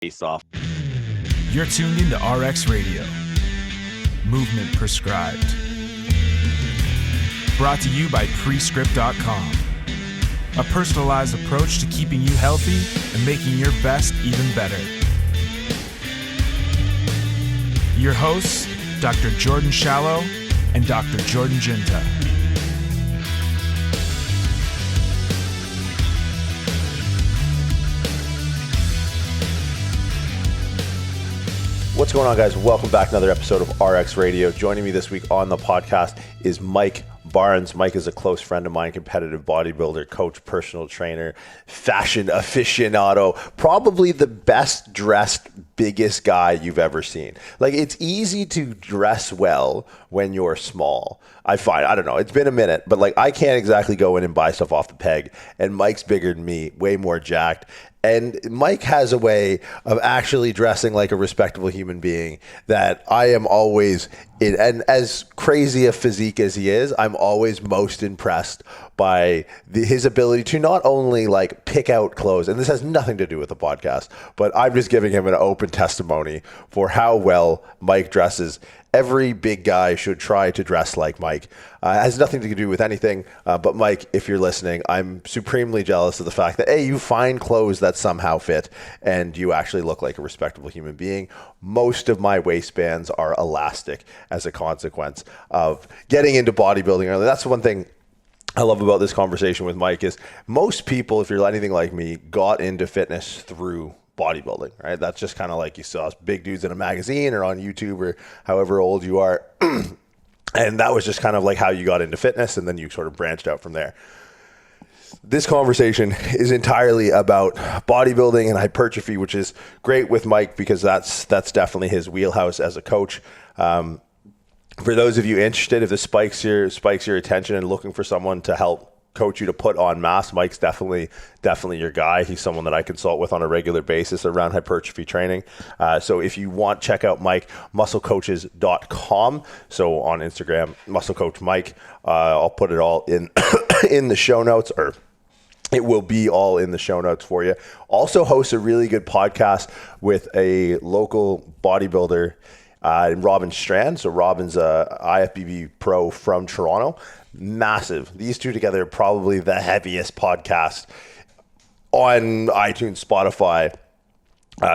face off. You're tuned into RX Radio. Movement prescribed. Brought to you by Prescript.com. A personalized approach to keeping you healthy and making your best even better. Your hosts, Dr. Jordan Shallow and Dr. Jordan Ginta. What's going on, guys? Welcome back to another episode of RX Radio. Joining me this week on the podcast is Mike Barnes. Mike is a close friend of mine, competitive bodybuilder, coach, personal trainer, fashion aficionado, probably the best dressed, biggest guy you've ever seen. Like, it's easy to dress well when you're small. I find, I don't know, it's been a minute, but like I can't exactly go in and buy stuff off the peg. And Mike's bigger than me, way more jacked. And Mike has a way of actually dressing like a respectable human being that I am always in. And as crazy a physique as he is, I'm always most impressed by his ability to not only like pick out clothes, and this has nothing to do with the podcast, but I'm just giving him an open testimony for how well Mike dresses. Every big guy should try to dress like Mike. It has nothing to do with anything, but Mike, if you're listening, I'm supremely jealous of the fact that, A, you find clothes that somehow fit and you actually look like a respectable human being. Most of my waistbands are elastic as a consequence of getting into bodybuilding early. That's one thing I love about this conversation with Mike is most people, if you're anything like me, got into fitness through bodybuilding, right? That's just kind of like you saw big dudes in a magazine or on YouTube or however old you are. And that was just kind of like how you got into fitness, and then you sort of branched out from there. This conversation is entirely about bodybuilding and hypertrophy, which is great with Mike because that's definitely his wheelhouse as a coach. For those of you interested, if this spikes your attention and looking for someone to help coach you to put on mass, Mike's definitely your guy. He's someone that I consult with on a regular basis around hypertrophy training. So if you want, check out Mike, musclecoaches.com. So on Instagram, musclecoach Mike. I'll put it all in in the show notes, or it will be all in the show notes for you. Also hosts a really good podcast with a local bodybuilder, Robin Strand. So Robin's a IFBB pro from Toronto. Massive. These two together are probably the heaviest podcast on iTunes, Spotify.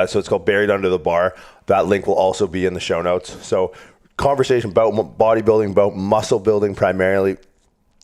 So it's called Buried Under the Bar. That link will also be in the show notes. So conversation about bodybuilding, about muscle building primarily.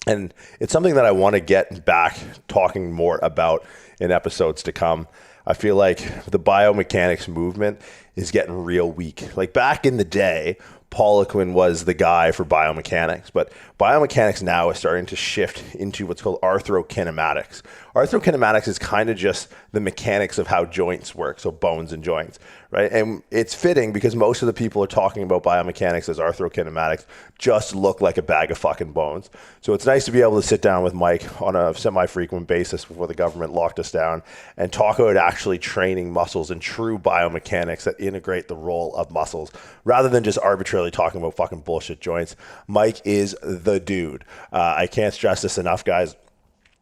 And it's something that I want to get back talking more about in episodes to come. I feel like the biomechanics movement is getting real weak. Like back in the day, Poliquin was the guy for biomechanics, but biomechanics now is starting to shift into what's called arthrokinematics. Arthrokinematics is kind of just the mechanics of how joints work, so bones and joints, right? And it's fitting because most of the people are talking about biomechanics as arthrokinematics just look like a bag of fucking bones. So it's nice to be able to sit down with Mike on a semi-frequent basis before the government locked us down and talk about actually training muscles and true biomechanics that integrate the role of muscles rather than just arbitrarily talking about fucking bullshit joints. Mike is the dude. I can't stress this enough, guys.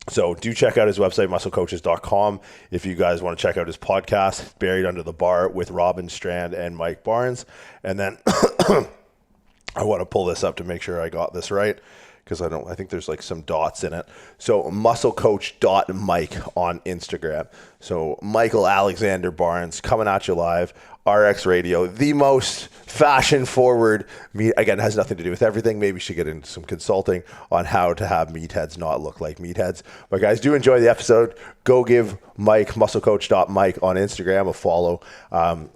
So do check out his website, musclecoaches.com. If you guys want to check out his podcast, Buried Under the Bar with Robin Strand and Mike Barnes. And then I want to pull this up to make sure I got this right because I think there's like some dots in it. So musclecoach.mike on Instagram. So Michael Alexander Barnes coming at you live. RX Radio, the most fashion forward meat. Again, it has nothing to do with everything. Maybe we should get into some consulting on how to have meatheads not look like meatheads. But guys, do enjoy the episode. Go give Mike, musclecoach.mike on Instagram a follow.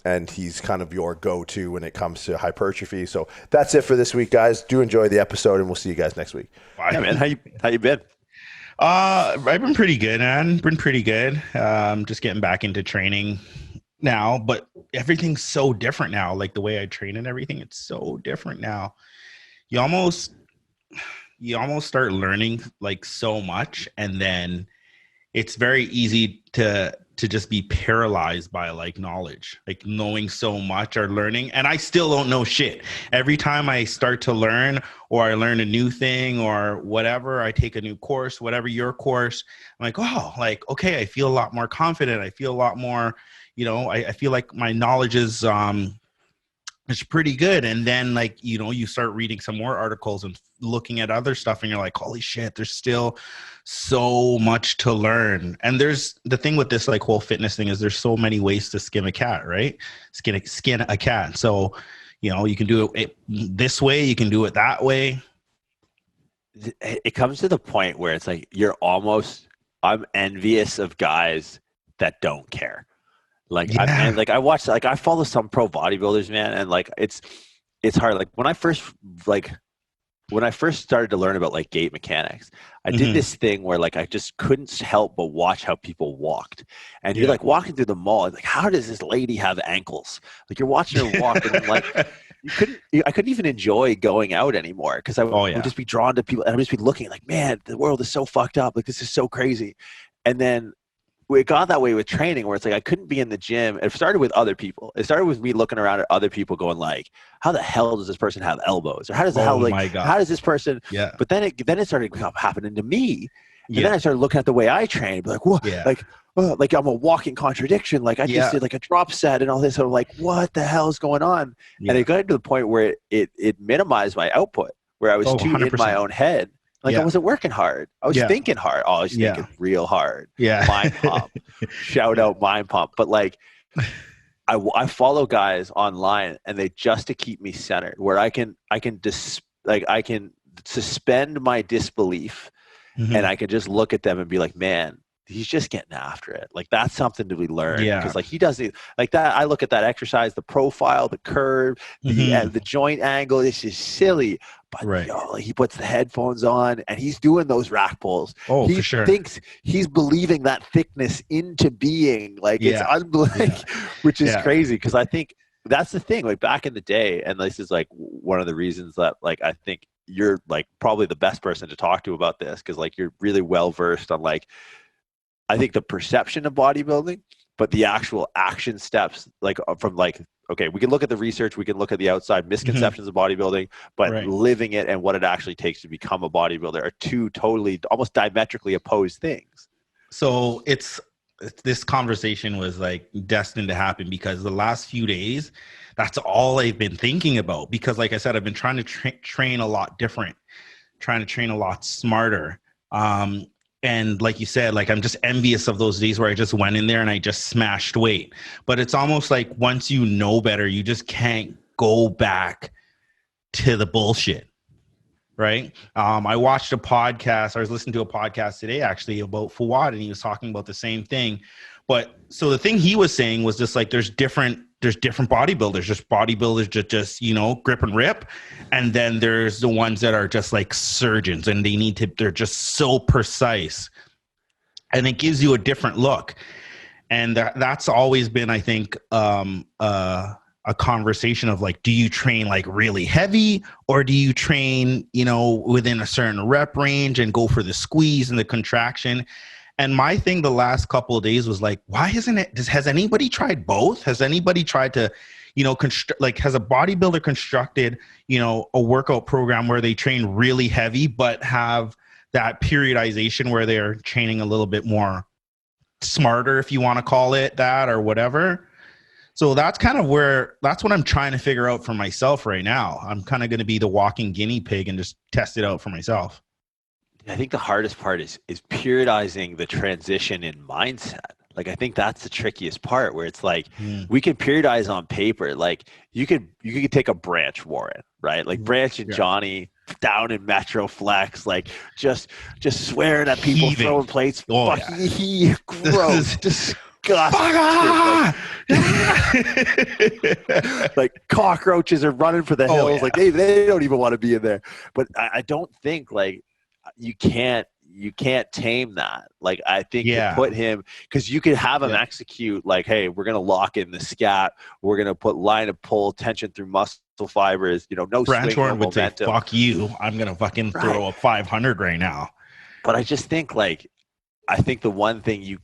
And he's kind of your go-to when it comes to hypertrophy. So that's it for this week, guys. Do enjoy the episode, and we'll see you guys next week. Yeah, man. How you been? I've been pretty good, man. Been pretty good. Just getting back into training now, but everything's so different now. Like the way I train and everything, it's so different now. You almost start learning like so much, and then it's very easy to just be paralyzed by like knowledge, like knowing so much or learning. And I still don't know shit. Every time I start to learn or I learn a new thing or whatever, I take a new course, whatever your course, I'm like, oh, like, okay, I feel a lot more confident. I feel a lot more, I feel like my knowledge is it's pretty good. And then like, you start reading some more articles and looking at other stuff and you're like, holy shit, there's still so much to learn. And there's the thing with this like whole fitness thing is there's so many ways to skin a cat, right? Skin a cat. So, you can do it this way, you can do it that way. It comes to the point where it's like, I'm envious of guys that don't care. Like, Yeah. I follow some pro bodybuilders, man. And like, it's hard. Like when I first started to learn about like gait mechanics, I did this thing where like, I just couldn't help but watch how people walked. And you're like walking through the mall and like, how does this lady have ankles? Like you're watching her walk and like, I couldn't even enjoy going out anymore because I would just be drawn to people and I'd just be looking like, man, the world is so fucked up. Like this is so crazy. And then it got that way with training where it's like I couldn't be in the gym. It started with other people. It started with me looking around at other people going like, how the hell does this person have elbows? Or how does how does this person? Yeah. But then it started happening to me. And then I started looking at the way I train, be like, what? Yeah. Like I'm a walking contradiction. Like I just did like a drop set and all this. So I'm like, what the hell is going on? Yeah. And it got to the point where it minimized my output, where I was too 100%. in my own head. Like I wasn't working hard. I was thinking hard. Oh, I was thinking real hard. Yeah. Mind pump. Shout out mind pump. But like I follow guys online and they just to keep me centered where I can suspend my disbelief and I can just look at them and be like, man, he's just getting after it. Like that's something to be learned. Yeah. Because like he doesn't like that. I look at that exercise, the profile, the curve, the joint angle. This is silly. But he puts the headphones on and he's doing those rack pulls. Oh, he for sure. thinks he's believing that thickness into being. Like it's unbelievable, which is crazy. Because I think that's the thing. Like back in the day, and this is like one of the reasons that like I think you're like probably the best person to talk to about this because like you're really well versed on like I think the perception of bodybuilding, but the actual action steps like from like. Okay, we can look at the research, we can look at the outside misconceptions of bodybuilding, but living it and what it actually takes to become a bodybuilder are two totally, almost diametrically opposed things. So this conversation was like destined to happen because the last few days, that's all I've been thinking about. Because like I said, I've been trying to train a lot different, trying to train a lot smarter. And like you said, like I'm just envious of those days where I just went in there and I just smashed weight. But it's almost like once you know better, you just can't go back to the bullshit, right? I watched a podcast. I was listening to a podcast today actually about Fawad, and he was talking about the same thing. But so the thing he was saying was just like there's different bodybuilders, just bodybuilders just grip and rip. And then there's the ones that are just like surgeons and they're just so precise. And it gives you a different look. And that's always been, I think, a conversation of like, do you train like really heavy or do you train, within a certain rep range and go for the squeeze and the contraction? And my thing the last couple of days was like, why isn't it? Has anybody tried both? Has anybody tried to, has a bodybuilder constructed, a workout program where they train really heavy, but have that periodization where they're training a little bit more smarter, if you want to call it that or whatever. So that's what I'm trying to figure out for myself right now. I'm kind of going to be the walking guinea pig and just test it out for myself. I think the hardest part is periodizing the transition in mindset. Like, I think that's the trickiest part where it's like, we can periodize on paper. Like you could take a Branch Warren, right? Like Branch and Johnny down in Metro Flex, like just swearing at people, throwing plates. Oh, gross, disgusting. Like cockroaches are running for the hills. Like they don't even want to be in there. But I don't think like you can't tame that. Like I think you put him, because you could have him execute like, hey, we're gonna lock in the scat, we're gonna put line of pull, tension through muscle fibers, no Branch swing, Warren no would say, fuck you, I'm gonna fucking throw a 500 right now. But I just think like, I think the one thing you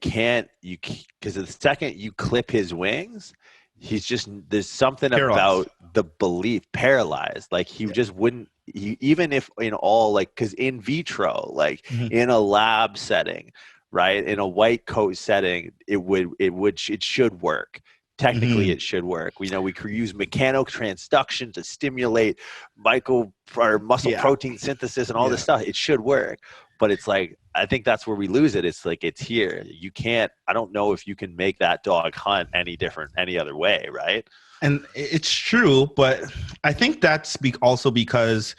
can't, because the second you clip his wings, he's just, there's something paralyzed about the belief, paralyzed. Like he just wouldn't, even if in all, like, because in vitro, like in a lab setting, right? In a white coat setting, it should work. Technically, it should work. We know we could use mechanotransduction to stimulate muscle protein synthesis and all this stuff. It should work. But it's like, I think that's where we lose it. It's like, it's here. You can't, I don't know if you can make that dog hunt any other way, right? And it's true, but I think that's also because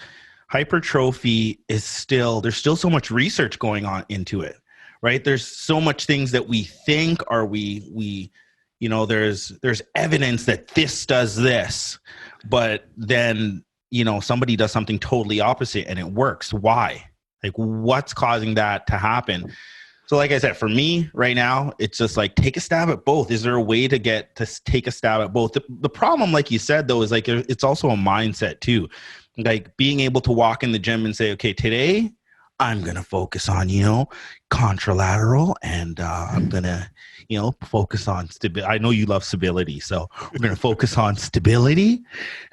hypertrophy is there's still so much research going on into it, right? There's so much things that we think there's evidence that this does this, but then, somebody does something totally opposite and it works. Why? Like, what's causing that to happen? So like I said, for me right now, it's just like, take a stab at both. Is there a way to take a stab at both? The problem, like you said, though, is like, it's also a mindset too. Like being able to walk in the gym and say, okay, today I'm going to focus on, contralateral, and I'm going to, focus on stability. I know you love stability, so we're going to focus on stability.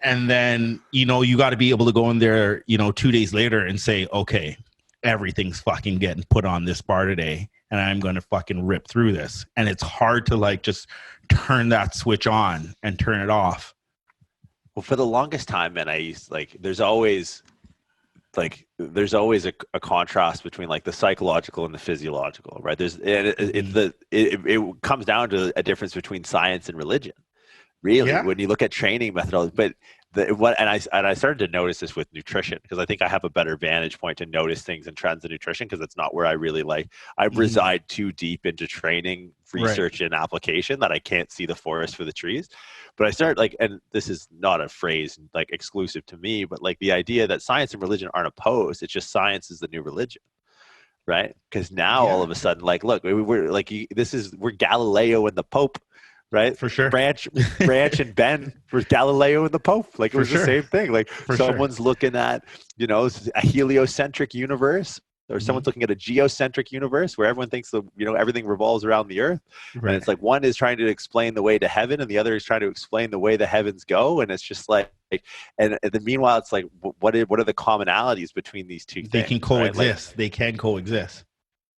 And then, you got to be able to go in there, 2 days later and say, okay, everything's fucking getting put on this bar today, and I'm going to fucking rip through this. And it's hard to like just turn that switch on and turn it off. Well, for the longest time, man, I used there's always a contrast between like the psychological and the physiological, right? It comes down to a difference between science and religion, really, when you look at training methodology. But I started to notice this with nutrition, because I think I have a better vantage point to notice things and trends in nutrition, because it's not where I really I reside too deep into training, research, and application that I can't see the forest for the trees. But I started and this is not a phrase like exclusive to me, but like the idea that science and religion aren't opposed. It's just science is the new religion, right? Because now all of a sudden, look, we're Galileo and the Pope. Right, for sure. Branch and Ben were Galileo and the Pope. It was the same thing. Someone's looking at a heliocentric universe, or someone's looking at a geocentric universe where everyone thinks everything revolves around the earth. Right. And it's like one is trying to explain the way to heaven, and the other is trying to explain the way the heavens go. And it's just and then meanwhile, it's like, what are the commonalities between these two things? They can coexist. Right? They can coexist.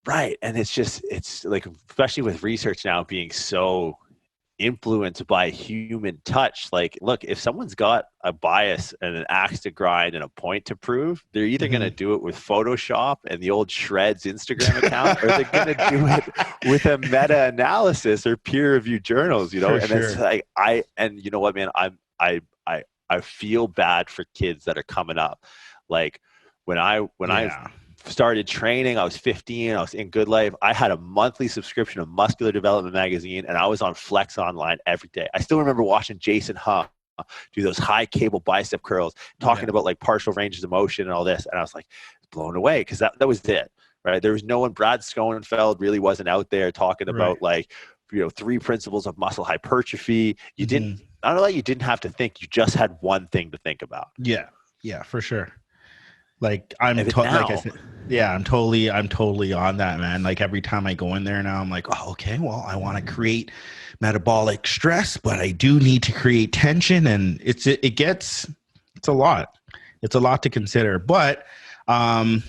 Right, and it's like, especially with research now being so influenced by human touch. Look, if someone's got a bias and an axe to grind and a point to prove, they're either going to do it with Photoshop and the old Shreds Instagram account, or they're going to do it with a meta-analysis or peer-reviewed journals. It's like, and you know what, man, I feel bad for kids that are coming up. Like when I started training, I was 15, I was in Good Life. I had a monthly subscription of Muscular Development magazine, and I was on Flex Online every day. I still remember watching Jason Huff do those high cable bicep curls, talking about partial ranges of motion and all this. And I was blown away, because that was it, right? There was no one. Brad Schoenfeld really wasn't out there talking about 3 principles of muscle hypertrophy. You didn't, I don't know, you didn't have to think. You just had one thing to think about. Yeah, for sure. I'm totally on that, man. Like every time I go in there now, I'm like, oh, okay, well, I want to create metabolic stress, but I do need to create tension, and it's a lot. It's a lot to consider. But I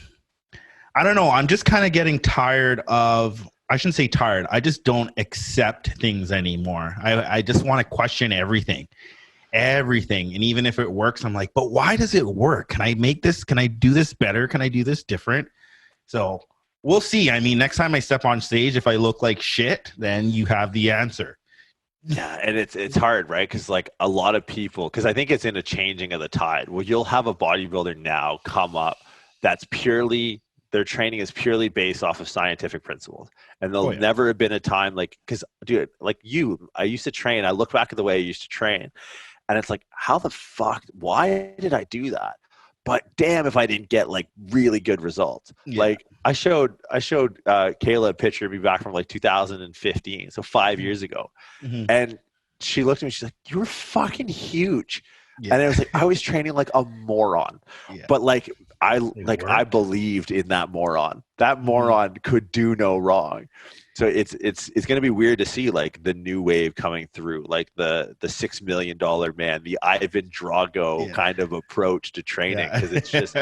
don't know. I'm just kind of getting tired of. I shouldn't say tired. I just don't accept things anymore. I just want to question everything. And even if it works, I'm like, but why does it work? Can I make this? Can I do this better? Can I do this different? So we'll see. I mean, next time I step on stage, if I look like shit, then you have the answer. Yeah, and it's hard, right? Because a lot of people, because I think it's in a changing of the tide. Well, you'll have a bodybuilder now come up that's their training is purely based off of scientific principles, and there'll never have been a time because dude, I used to train. I look back at the way I used to train. And it's like, how the fuck, why did I do that? But damn if I didn't get really good results. Yeah. I showed Kayla a picture of me back from 2015, so 5 years ago. Mm-hmm. And she looked at me, she's like, you were fucking huge. Yeah. And it was I was training like a moron. Yeah. But I believed in that moron. That moron could do no wrong. So it's going to be weird to see the new wave coming through, the $6 million man, the Ivan Drago kind of approach to training, because it's just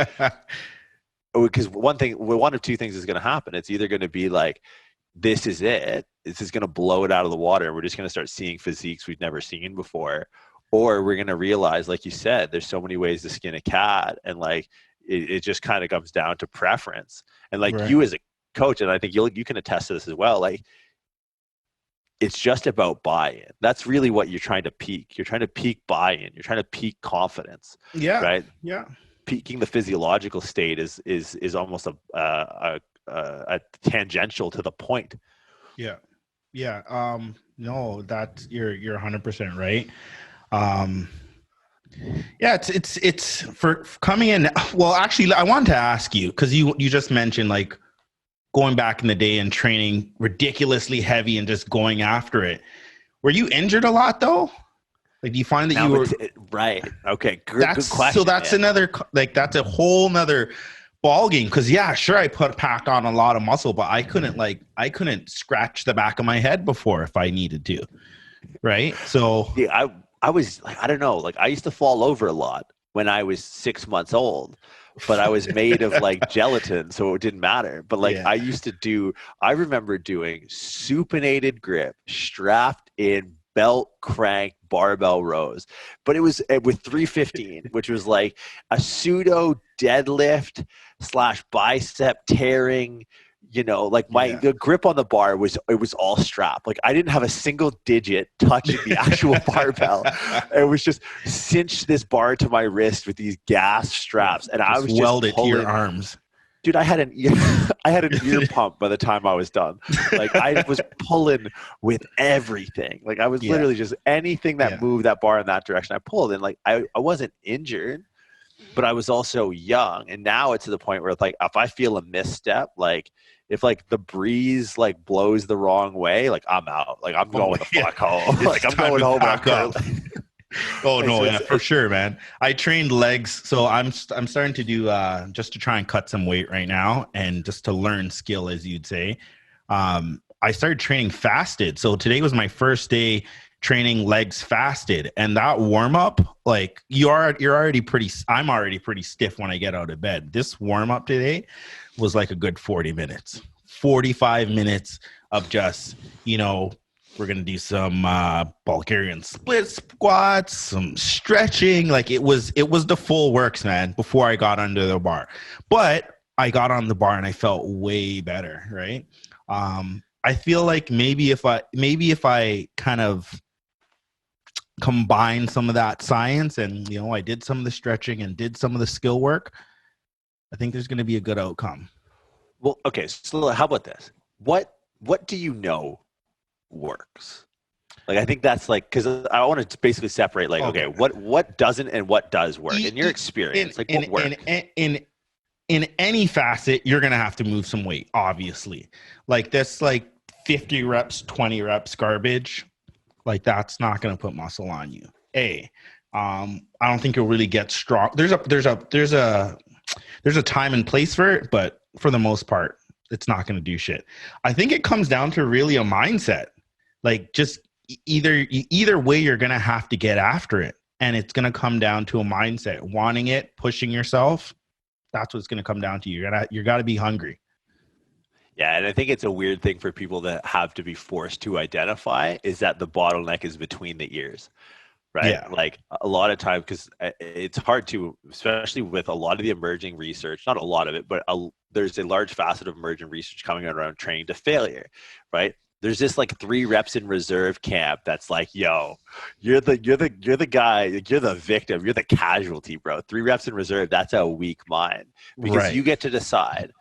because one of two things is going to happen. It's either going to be this is it. This is going to blow it out of the water. We're just going to start seeing physiques we've never seen before. Or we're going to realize, like you said, there's so many ways to skin a cat. And like, it just kind of comes down to preference. And like you as a coach, and I think you can attest to this as well, like, it's just about buy-in. That's really what you're trying to peak. You're trying to peak buy-in. You're trying to peak confidence. Yeah. Right. Yeah. Peaking the physiological state is almost a tangential to the point. Yeah. Yeah. No, that's you're 100% right. Yeah, it's for coming in. Well, actually, I wanted to ask you, because you just mentioned like going back in the day and training ridiculously heavy and just going after it. Were you injured a lot though? Like, do you find that you were right? Okay, good question. So that's another, like, that's a whole nother ball game. Because yeah, sure, I packed on a lot of muscle, but I couldn't scratch the back of my head before if I needed to, right? So yeah, I was like, I don't know, like I used to fall over a lot when I was 6 months old, but I was made of like gelatin, so it didn't matter. But like I remember doing supinated grip, strapped in, belt crank barbell rows, but it was with 315, which was like a pseudo deadlift / bicep tearing. You know, like the grip on the bar was all strap. Like I didn't have a single digit touching the actual barbell. It was just cinch this bar to my wrist with these gas straps, and I was just welded to your arms. Dude, I had an ear pump by the time I was done. Like I was pulling with everything. Like I was literally just anything that moved that bar in that direction, I pulled. And like I wasn't injured, but I was also young. And now it's to the point where it's like if I feel a misstep, like if like the breeze like blows the wrong way, like I'm out. Like I'm going the fuck home. Like I'm going home. Oh no, yeah, for sure, man. I trained legs, so I'm starting to do just to try and cut some weight right now, and just to learn skill, as you'd say. I started training fasted, so today was my first day training legs fasted, and that warm up, like I'm already pretty stiff when I get out of bed. This warm up today was like a good 40 minutes, 45 minutes of just, you know, we're going to do some Bulgarian split squats, some stretching. Like it was the full works, man, before I got under the bar. But I got on the bar and I felt way better, right? I feel like maybe if I kind of combine some of that science and, you know, I did some of the stretching and did some of the skill work, I think there's going to be a good outcome. Well, okay. So how about this? What do you know works? Like I think that's like, because I want to basically separate like okay, what doesn't and what does work in your experience, like what works in any facet. You're gonna have to move some weight, obviously. Like this, like 50 reps, 20 reps garbage, like that's not gonna put muscle on you. I don't think you'll really get strong. There's a time and place for it, but for the most part, it's not gonna do shit. I think it comes down to really a mindset. Like just either way, you're going to have to get after it. And it's going to come down to a mindset, wanting it, pushing yourself. That's what's going to come down to. You got to be hungry. Yeah. And I think it's a weird thing for people that have to be forced to identify is that the bottleneck is between the ears, right? Yeah. Like a lot of times, because it's hard to, especially with a lot of the emerging research, not a lot of it, but there's a large facet of emerging research coming out around training to failure, right? There's this like 3 reps in reserve camp that's like, yo, you're the guy, like, you're the victim, you're the casualty, bro. 3 reps in reserve, that's a weak mind because you get to decide,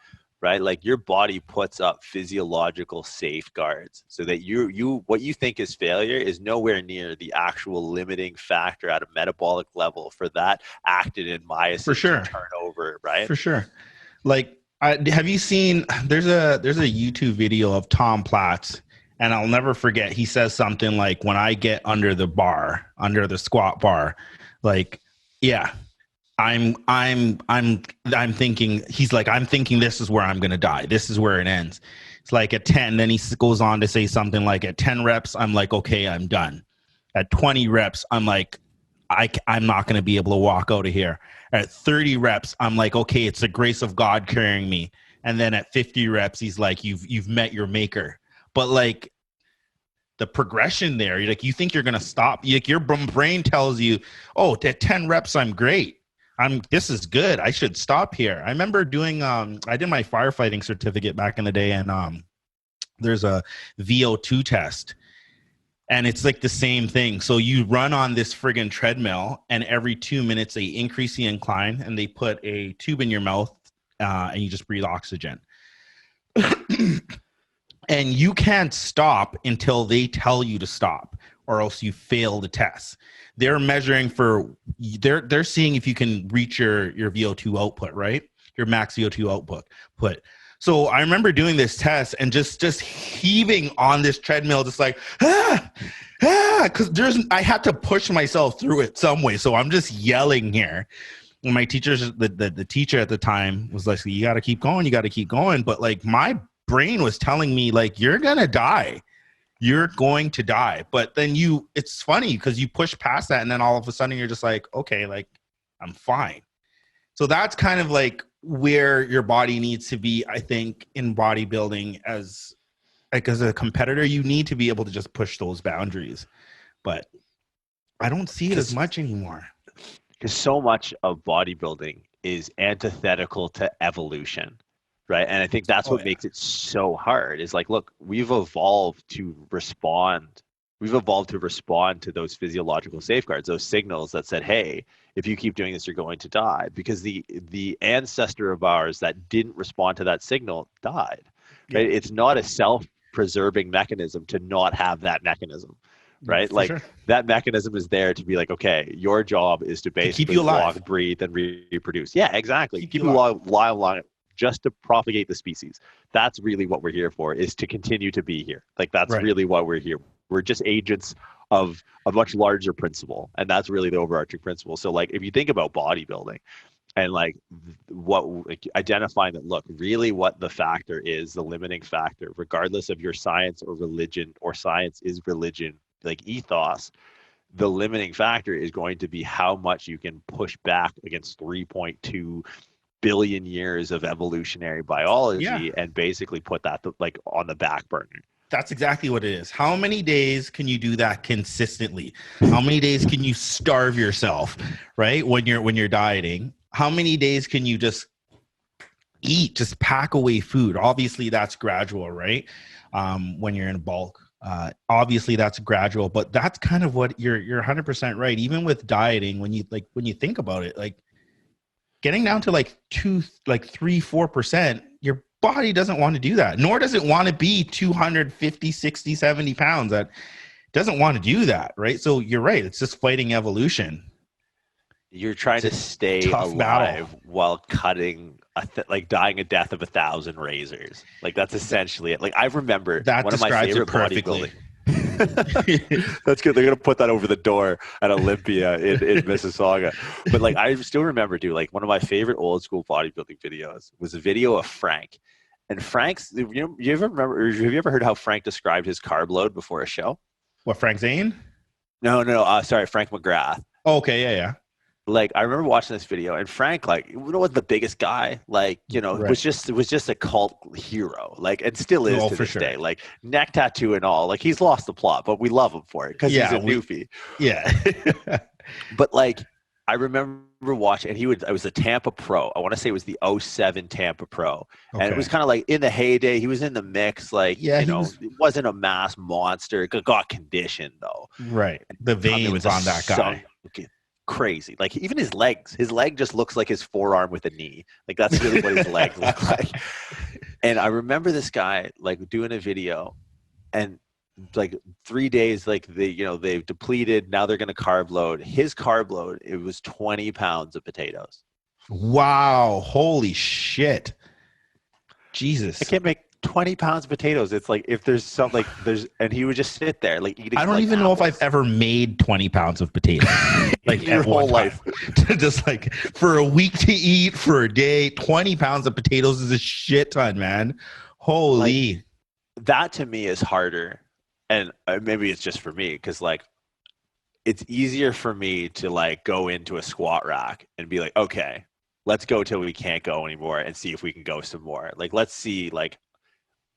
right? Like your body puts up physiological safeguards so that you what you think is failure is nowhere near the actual limiting factor at a metabolic level for that actin and myosin to turn over, right? For sure. Like, have you seen? There's a YouTube video of Tom Platz. And I'll never forget, he says something like, when I get under the bar, under the squat bar, like, yeah, I'm thinking, he's like, I'm thinking this is where I'm going to die. This is where it ends. It's like at 10, then he goes on to say something like at 10 reps, I'm like, okay, I'm done. At 20 reps, I'm like, I'm not going to be able to walk out of here. At 30 reps, I'm like, okay, it's the grace of God carrying me. And then at 50 reps, he's like, you've met your maker. but like the progression there, like you think you're going to stop. Like your brain tells you, oh, at 10 reps, I'm great. This is good. I should stop here. I remember doing, I did my firefighting certificate back in the day, and there's a VO2 test, and it's like the same thing. So you run on this friggin' treadmill, and every 2 minutes they increase the incline, and they put a tube in your mouth, and you just breathe oxygen. And you can't stop until they tell you to stop, or else you fail the test. They're measuring they're seeing if you can reach your VO2 output, right? Your max VO2 output. So I remember doing this test and just heaving on this treadmill, just like, because I had to push myself through it some way. So I'm just yelling here. And my the teacher at the time was like, you got to keep going. You got to keep going. But like my brain was telling me like, you're going to die. You're going to die. But then it's funny because you push past that, and then all of a sudden you're just like, okay, like I'm fine. So that's kind of like where your body needs to be, I think, in bodybuilding as a competitor. You need to be able to just push those boundaries. But I don't see it as much anymore. Because so much of bodybuilding is antithetical to evolution. Right. And I think that's what makes it so hard is like, look, we've evolved to respond to those physiological safeguards, those signals that said, hey, if you keep doing this, you're going to die. Because the ancestor of ours that didn't respond to that signal died. Right? It's not a self-preserving mechanism to not have that mechanism. Right. For like sure. That mechanism is there to be like, okay, your job is to basically keep you alive, walk, breathe, and reproduce. Yeah, exactly. Keep you alive. Just to propagate the species. That's really what we're here for, is to continue to be here. Like that's really what we're here. We're just agents of a much larger principle. And that's really the overarching principle. So like, if you think about bodybuilding and like identifying that, look, really what the factor is, the limiting factor, regardless of your science or religion, or science is religion, like ethos, the limiting factor is going to be how much you can push back against 3.2 billion years of evolutionary biology and basically put that like on the back burner. That's exactly what it is. How many days can you do that consistently? How many days can you starve yourself, right? When you're dieting, how many days can you just eat, just pack away food? Obviously that's gradual, right? When you're in bulk, obviously that's gradual, but that's kind of what you're 100% right. Even with dieting, when you think about it, like, getting down to like 3-4%, your body doesn't want to do that, nor does it want to be 250, 60, 70 pounds. That doesn't want to do that, right? So you're right. It's just fighting evolution. You're trying to stay alive while cutting, dying a death of 1,000 razors. Like that's essentially it. Like I remember that one of my favorite bodybuilding. That's good. They're gonna put that over the door at Olympia in Mississauga. But like I still remember, dude, like one of my favorite old school bodybuilding videos was a video of Frank. And Frank's, have you ever heard how Frank described his carb load before a show? What, Frank Zane? No, sorry, Frank McGrath. Oh, okay, yeah. Like I remember watching this video, and Frank, like, was the biggest guy, like, was just a cult hero, like, and still is to this day, like neck tattoo and all. Like he's lost the plot, but we love him for it because he's a newfie. Yeah. But like I remember watching, and it was a Tampa Pro. I want to say it was the 07 Tampa Pro, and it was kind of like in the heyday. He was in the mix, like it wasn't a mass monster. Got conditioned though, right? The veins on that guy. Crazy. Like even his leg just looks like his forearm with a knee. Like that's really what his legs look like. And I remember this guy like doing a video, and like 3 days, like they've depleted. Now they're going to carb load. His carb load, it was 20 pounds of potatoes. Wow. Holy shit. Jesus. I can't make 20 pounds of potatoes. It's like if there's something like and he would just sit there like eating. I don't even know if I've ever made 20 pounds of potatoes like your whole life. Just like for a week to eat, for a day, 20 pounds of potatoes is a shit ton, man. Holy. Like, that to me is harder. And maybe it's just for me because like it's easier for me to like go into a squat rack and be like, okay, let's go till we can't go anymore and see if we can go some more. Like, let's see, like,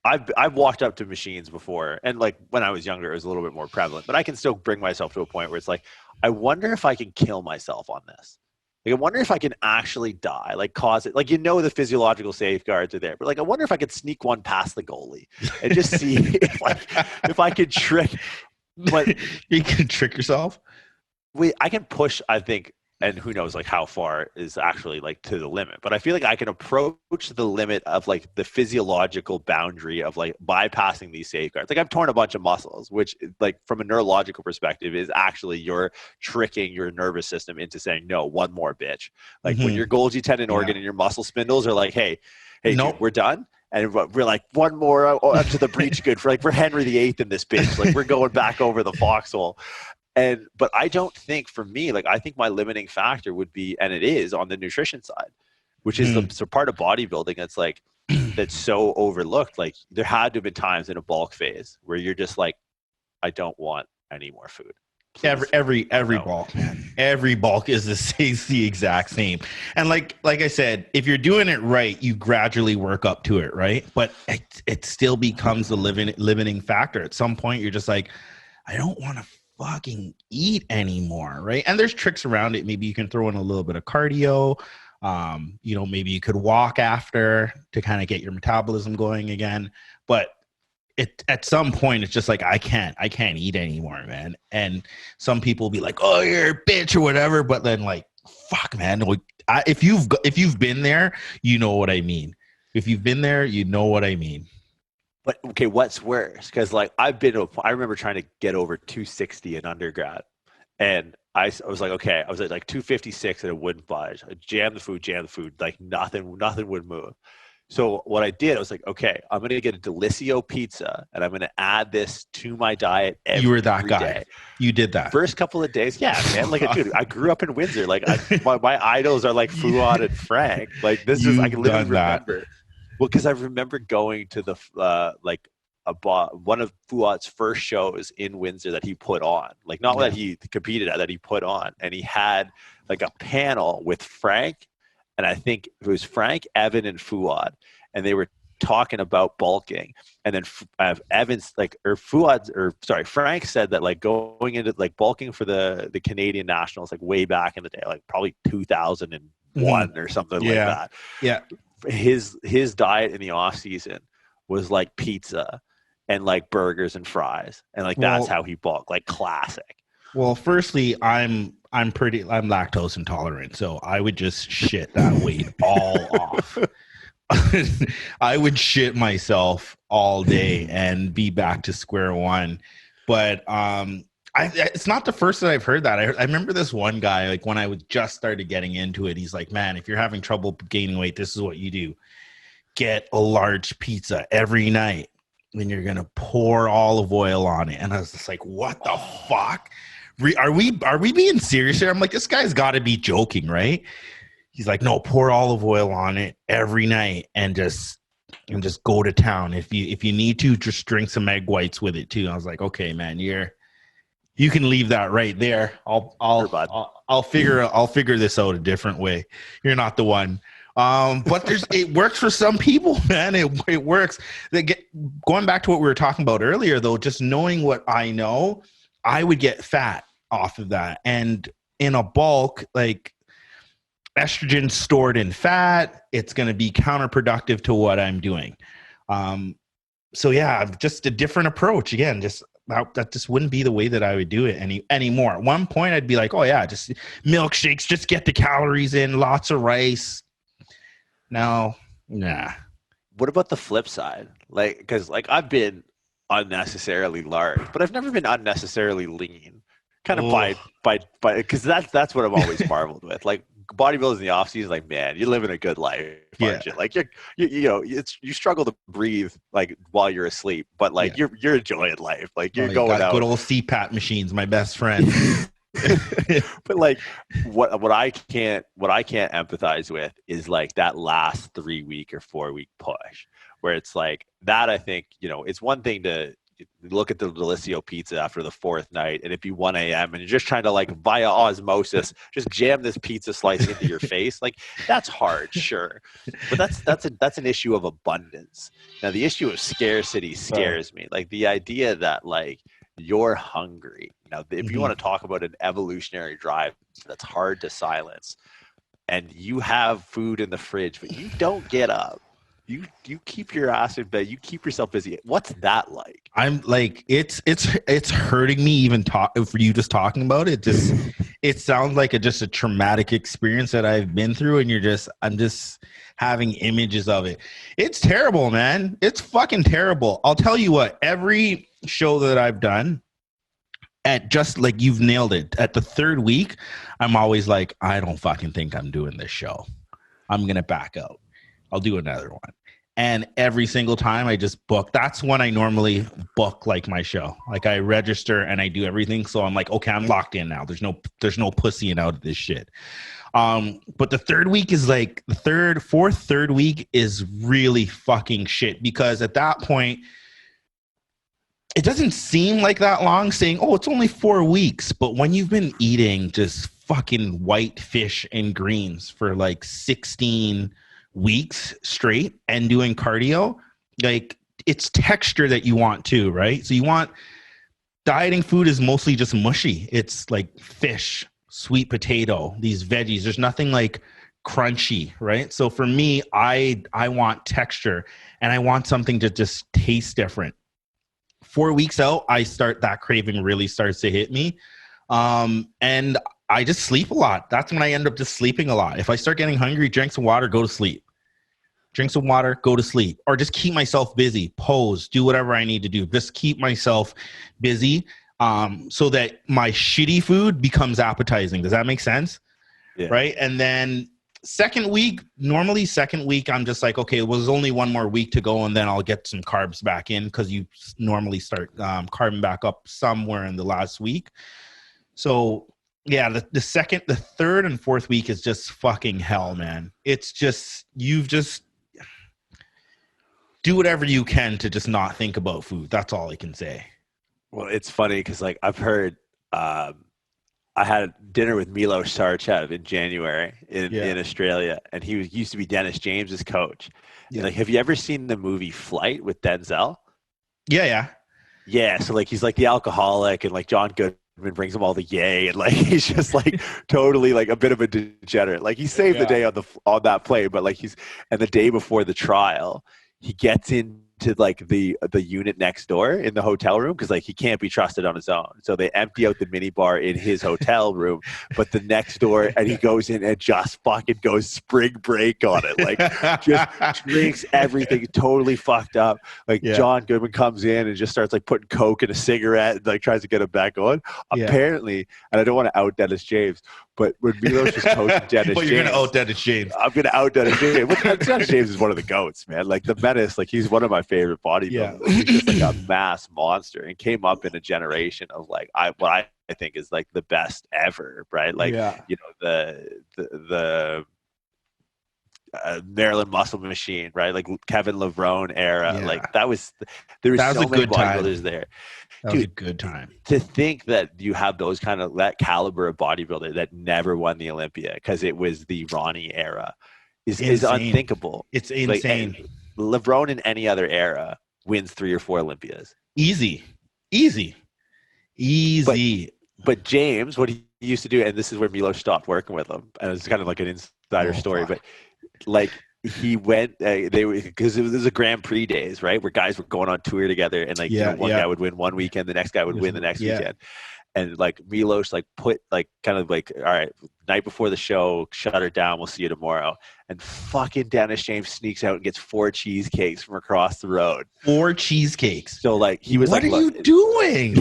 I've walked up to machines before, and like when I was younger, it was a little bit more prevalent. But I can still bring myself to a point where it's like, I wonder if I can kill myself on this. Like, I wonder if I can actually die, like cause it. Like, the physiological safeguards are there, but like, I wonder if I could sneak one past the goalie and just see if I could trick. But you can trick yourself. I can push, I think. And who knows, like, how far is actually like to the limit, but I feel like I can approach the limit of like the physiological boundary of like bypassing these safeguards. Like, I've torn a bunch of muscles, which like from a neurological perspective is actually you're tricking your nervous system into saying, no, one more bitch. Like when your Golgi tendon organ and your muscle spindles are like, hey, nope, dude, we're done. And we're like, one more up to the breach good for Henry VIII in this bitch. Like, we're going back over the foxhole. But I don't think, for me, like, I think my limiting factor would be, and it is, on the nutrition side, which is the part of bodybuilding that's like, that's so overlooked. Like, there had to have been times in a bulk phase where you're just like, I don't want any more food. Please. Every bulk, man. Every bulk is the exact same. And like I said, if you're doing it right, you gradually work up to it, right? But it still becomes the limiting factor. At some point, you're just like, I don't want to fucking eat anymore, right? And there's tricks around it. Maybe you can throw in a little bit of cardio. Maybe you could walk after to kind of get your metabolism going again. But at some point, it's just like, I can't eat anymore, man. And some people will be like, oh, you're a bitch or whatever. But then like, fuck, man. If you've been there, you know what I mean. If you've been there, you know what I mean. But okay, what's worse? Because like I remember trying to get over 260 in undergrad, and I was like, okay, I was at like 256 and it wouldn't budge. I jammed the food, like nothing would move. So what I did, I was like, okay, I'm gonna get a Delissio pizza, and I'm gonna add this to my diet every day. You were that guy. Day. You did that. First couple of days, yeah, man. Like, dude, I grew up in Windsor. Like, my idols are like Fuad and Frank. Like, this is I can literally remember. Well, because I remember going to the one of Fuat's first shows in Windsor that he put on, like not that he competed at, that he put on, and he had like a panel with Frank, and I think it was Frank, Evan, and Fuad, and they were talking about bulking, and then Frank said that like going into like bulking for the Canadian Nationals like way back in the day, like probably 2001 or something like that. Yeah. His diet in the off season was like pizza and like burgers and fries, and like that's how he bulked, like classic. Well, firstly, I'm lactose intolerant, so I would just shit that weight all off. I would shit myself all day and be back to square one. But it's not the first that I've heard that. I remember this one guy, like when I was just started getting into it, he's like, man, if you're having trouble gaining weight, this is what you do. Get a large pizza every night. Then you're going to pour olive oil on it. And I was just like, what the fuck? Are we being serious here? I'm like, this guy's got to be joking, right? He's like, no, pour olive oil on it every night and just go to town. If you need to, just drink some egg whites with it too. I was like, okay, man, you can leave that right there. I'll figure this out a different way. You're not the one. But it works for some people, man. It works. Going back to what we were talking about earlier, though, just knowing what I know, I would get fat off of that. And in a bulk, like estrogen stored in fat, it's going to be counterproductive to what I'm doing. So yeah, just a different approach. Again, that just wouldn't be the way that I would do it anymore. At one point, I'd be like, oh yeah, just milkshakes, just get the calories in, lots of rice. Now, nah. What about the flip side? Like, because like I've been unnecessarily large, but I've never been unnecessarily lean. Kind of by because that's what I'm always marveled with. Like bodybuilders in the off season, like, man, you're living a good life, aren't you? Like you struggle to breathe like while you're asleep, but like you're enjoying life. Like you're going out. Good old CPAP machines, my best friend. But like what I can't empathize with is like that last 3 week or 4 week push where it's like that. I think it's one thing to look at the Delissio pizza after the 4th night, and it'd be 1 a.m. and you're just trying to like via osmosis just jam this pizza slice into your face. Like that's hard, sure, but that's an issue of abundance. Now the issue of scarcity scares me. Like the idea that like you're hungry. Now if you want to talk about an evolutionary drive that's hard to silence, and you have food in the fridge but you don't get up, you keep your ass in bed, you keep yourself busy. What's that like? I'm like, it's hurting me even for you just talking about it. Just it sounds like just a traumatic experience that I've been through, and I'm just having images of it. It's terrible, man. It's fucking terrible. I'll tell you what, every show that I've done, at just like you've nailed it, at the 3rd week, I'm always like, I don't fucking think I'm doing this show. I'm gonna back out. I'll do another one. And every single time I just book, that's when I normally book like my show. Like I register and I do everything. So I'm like, okay, I'm locked in now. There's no pussying out of this shit. But the 3rd week is like the third week is really fucking shit, because at that point, it doesn't seem like that long saying, oh, it's only 4 weeks. But when you've been eating just fucking white fish and greens for like 16 weeks straight and doing cardio, like it's texture that you want too, right? So you want, dieting food is mostly just mushy. It's like fish, sweet potato, these veggies. There's nothing like crunchy, right? So for me, I want texture, and I want something to just taste different. 4 weeks out, that craving really starts to hit me. And I just sleep a lot. That's when I end up just sleeping a lot. If I start getting hungry, drink some water, go to sleep. Drink some water, go to sleep. Or just keep myself busy, pose, do whatever I need to do. Just keep myself busy, so that my shitty food becomes appetizing. Does that make sense? Yeah. Right? And then second week, I'm just like, okay, well, there's only 1 more week to go, and then I'll get some carbs back in, because you normally start carbing back up somewhere in the last week. So yeah, the 3rd and 4th week is just fucking hell, man. It's just, you've just do whatever you can to just not think about food. That's all I can say. Well, it's funny because like I've heard, I had dinner with Milos Sarcev in January in Australia, and he used to be Dennis James's coach. Yeah. Like, have you ever seen the movie Flight with Denzel? Yeah. So like he's like the alcoholic, and like John Goodman brings him all the yay, and like he's just like totally like a bit of a degenerate. Like he saved the day on that plane, but like and the day before the trial, he gets into like the unit next door in the hotel room, because like he can't be trusted on his own. So they empty out the mini bar in his hotel room, but the next door, and he goes in and just fucking goes spring break on it. Like just drinks everything, totally fucked up. Like John Goodman comes in and just starts like putting Coke in a cigarette and like tries to get him back on. Apparently, and I don't want to out Dennis James, but when Milos was coaching Dennis James. You're going to out Dennis James. I'm going to out Dennis James. Dennis James is one of the GOATs, man. Like the menace, like he's one of my favorite bodybuilders. Yeah. He's just like a mass monster, and came up in a generation of like, what I think is like the best ever, right? Like, you know, the Maryland Muscle Machine, right? Like Kevin Levrone era. Like there was so many bodybuilders there. That was a good time. To think that you have that caliber of bodybuilder that never won the Olympia because it was the Ronnie era is unthinkable. It's insane. Like, Levrone in any other era wins 3 or 4 Olympias. Easy. But James, what he used to do, and this is where Milos stopped working with him, and it's kind of like an insider story, but like he went, because it was a Grand Prix days, right, where guys were going on tour together, and like one guy would win one weekend, the next guy would win the next weekend, and like Milos like put like kind of like, all right, night before the show, shut her down, we'll see you tomorrow. And fucking Dennis James sneaks out and gets 4 cheesecakes from across the road. 4 cheesecakes. So like he was what like, are you doing?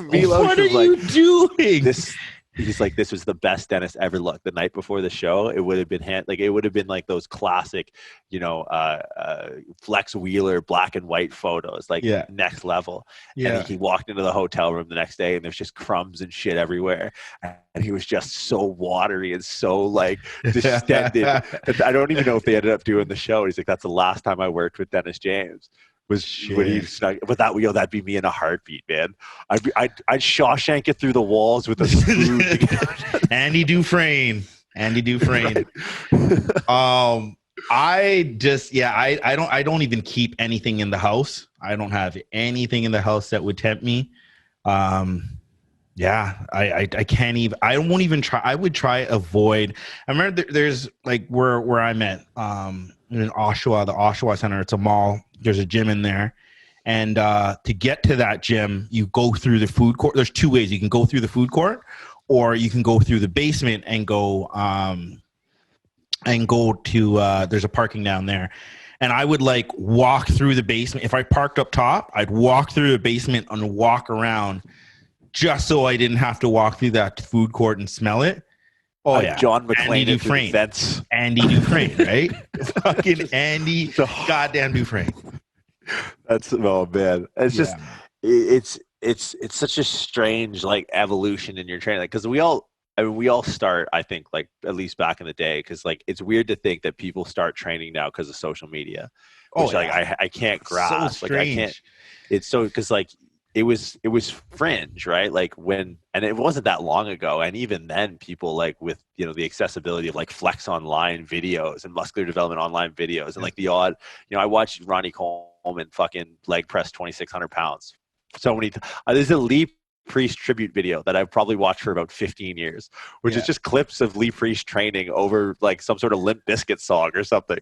Milos what are you doing? He's like, this was the best Dennis ever looked. The night before the show, it would have been like those classic, you know, Flex Wheeler black and white photos, like next level. And he walked into the hotel room the next day, and there's just crumbs and shit everywhere. And he was just so watery and so like distended. I don't even know if they ended up doing the show. He's like, that's the last time I worked with Dennis James. was when he snuck, but that'd be me in a heartbeat, man. I'd Shawshank it through the walls with a spoon. Andy Dufresne. Right. I don't even keep anything in the house. I don't have anything in the house that would tempt me. I can't even, I won't even try. I would try avoid. I remember there's like where I'm at, in Oshawa, the Oshawa Center. It's a mall. There's a gym in there. And to get to that gym, you go through the food court. There's two ways. You can go through the food court, or you can go through the basement and go to there's a parking down there. And I would like walk through the basement. If I parked up top, I'd walk through the basement and walk around just so I didn't have to walk through that food court and smell it. Oh, yeah. John McClane. Andy Dufresne. Andy Dufresne, right? Fucking Andy goddamn Dufresne. Oh man. It's just, it's such a strange like evolution in your training. Like, cause we all start, I think, like at least back in the day, because like it's weird to think that people start training now because of social media, which like I can't grasp. So like I can't. It's so, because like it was fringe, right? Like and it wasn't that long ago, and even then, people like with the accessibility of like Flex Online videos and muscular development online videos, and like the odd, I watched Ronnie Coleman fucking leg press 2,600 pounds. So many. There's a Lee Priest tribute video that I've probably watched for about 15 years, which is just clips of Lee Priest training over like some sort of Limp Bizkit song or something.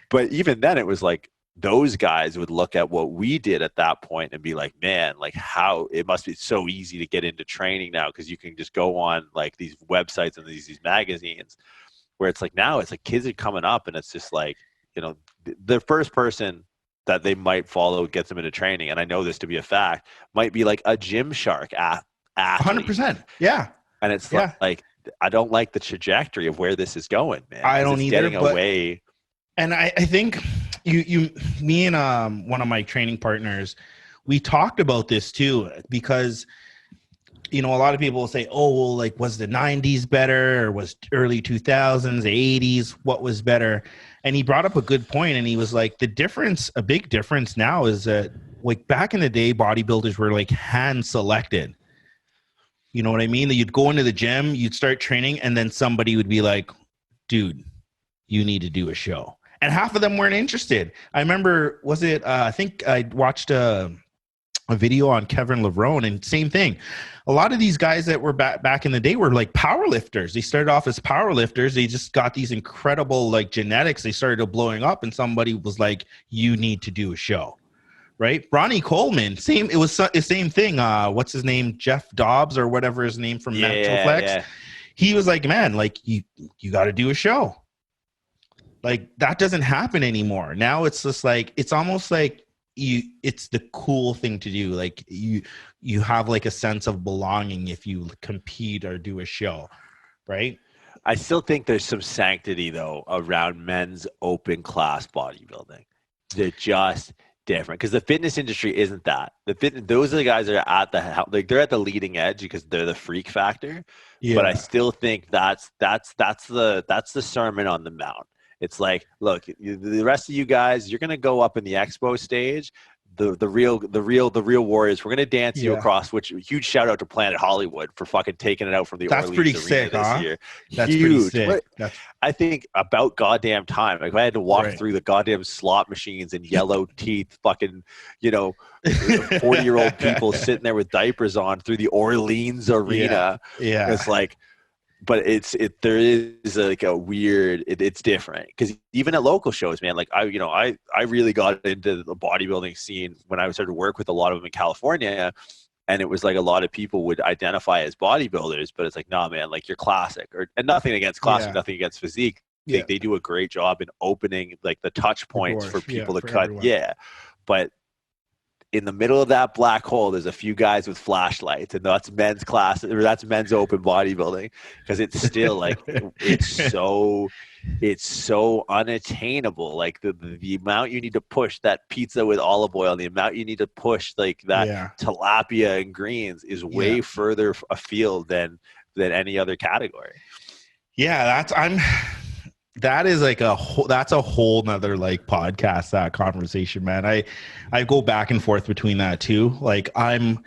But even then it was like those guys would look at what we did at that point and be like, man, like how it must be so easy to get into training now, because you can just go on like these websites and these magazines, where it's like now it's like kids are coming up and it's just like, the first person that they might follow gets them into training, and I know this to be a fact, might be like a Gymshark athlete. 100%. Yeah. And it's like I don't like the trajectory of where this is going, man. I don't either. Getting away. And I think me and one of my training partners, we talked about this too, because a lot of people will say, oh, well, like, was the 90s better, or was early 2000s, 80s, what was better? And he brought up a good point, and he was like, a big difference now is that like back in the day, bodybuilders were like hand selected. You know what I mean? That you'd go into the gym, you'd start training, and then somebody would be like, dude, you need to do a show. And half of them weren't interested. I remember, I think I watched a video on Kevin Levrone, and same thing. A lot of these guys that were back in the day were like power lifters. They started off as power lifters. They just got these incredible like genetics. They started blowing up, and somebody was like, you need to do a show, right? Ronnie Coleman, it was the same thing. What's his name? Jeff Dobbs or whatever his name from Metroflex. Yeah. He was like, man, like you got to do a show. Like that doesn't happen anymore. Now it's just like, it's almost like it's the cool thing to do. Like you have like a sense of belonging if you compete or do a show, right? I still think there's some sanctity though around men's open class bodybuilding. They're just different, because the fitness industry isn't that. Those are the guys that are they're at the leading edge because they're the freak factor. Yeah. But I still think that's the Sermon on the Mount. It's like, look, the rest of you guys, you're gonna go up in the expo stage. The real warriors. We're gonna dance you across. Which huge shout out to Planet Hollywood for fucking taking it out from the Orleans pretty Arena sick, this year. That's huge. Pretty sick. I think about goddamn time. Like if I had to walk through the goddamn slot machines and yellow teeth, fucking 40-year-old people sitting there with diapers on through the Orleans Arena. Yeah. It's like. But there is like a weird, it's different, because even at local shows, man, like I really got into the bodybuilding scene when I started to work with a lot of them in California, and it was like a lot of people would identify as bodybuilders, but it's like, nah, man, like you're classic, and nothing against classic, nothing against physique. They do a great job in opening like the touch points for people to cut. Everyone. Yeah, but in the middle of that black hole, there's a few guys with flashlights, and that's men's class, or that's men's open bodybuilding, because it's still like it's so unattainable. Like the amount you need to push that pizza with olive oil, and the amount you need to push like that tilapia and greens is way further afield than any other category. Yeah, that is like that's a whole nother like podcast, that conversation, man. I go back and forth between that too. Like I've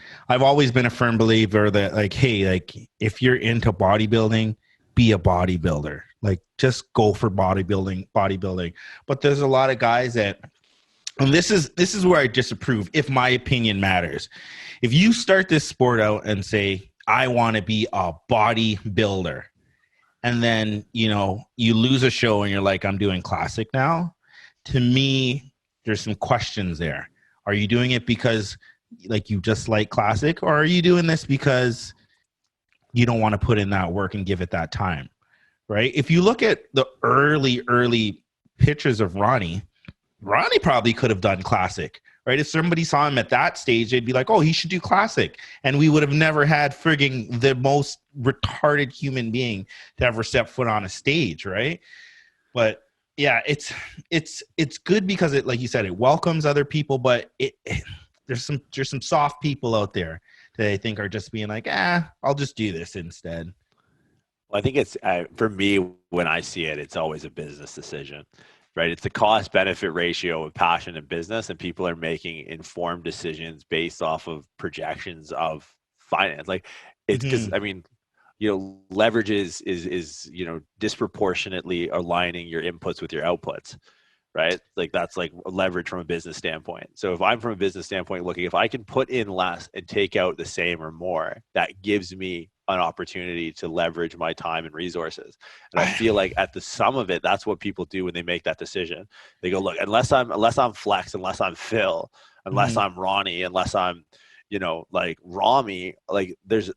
always been a firm believer that like, hey, like if you're into bodybuilding, be a bodybuilder. Like just go for bodybuilding. But there's a lot of guys that, and this is where I disapprove, if my opinion matters. If you start this sport out and say, I want to be a bodybuilder, and then, you know, you lose a show and you're like, I'm doing classic now. To me, there's some questions there. Are you doing it because like you just like classic, or are you doing this because you don't want to put in that work and give it that time, right? If you look at the early pictures of Ronnie probably could have done classic, right? If somebody saw him at that stage, they'd be like, oh, he should do classic. And we would have never had frigging the most retarded human being to ever step foot on a stage, right? But yeah, it's good because it, like you said, it welcomes other people, but there's some soft people out there that I think are just being like, I'll just do this instead. Well, I think it's, for me, when I see it, it's always a business decision. Right. It's the cost benefit ratio of passion and business, and people are making informed decisions based off of projections of finance. Like it's because, I mean, you know, leverage is, you know, disproportionately aligning your inputs with your outputs, right? Like that's like leverage from a business standpoint. So if I'm from a business standpoint looking, if I can put in less and take out the same or more, that gives me an opportunity to leverage my time and resources. And I feel like at the sum of it, that's what people do when they make that decision. They go, look, unless I'm Flex, unless I'm Phil, unless I'm Ronnie, unless I'm, you know, like Rami, like there's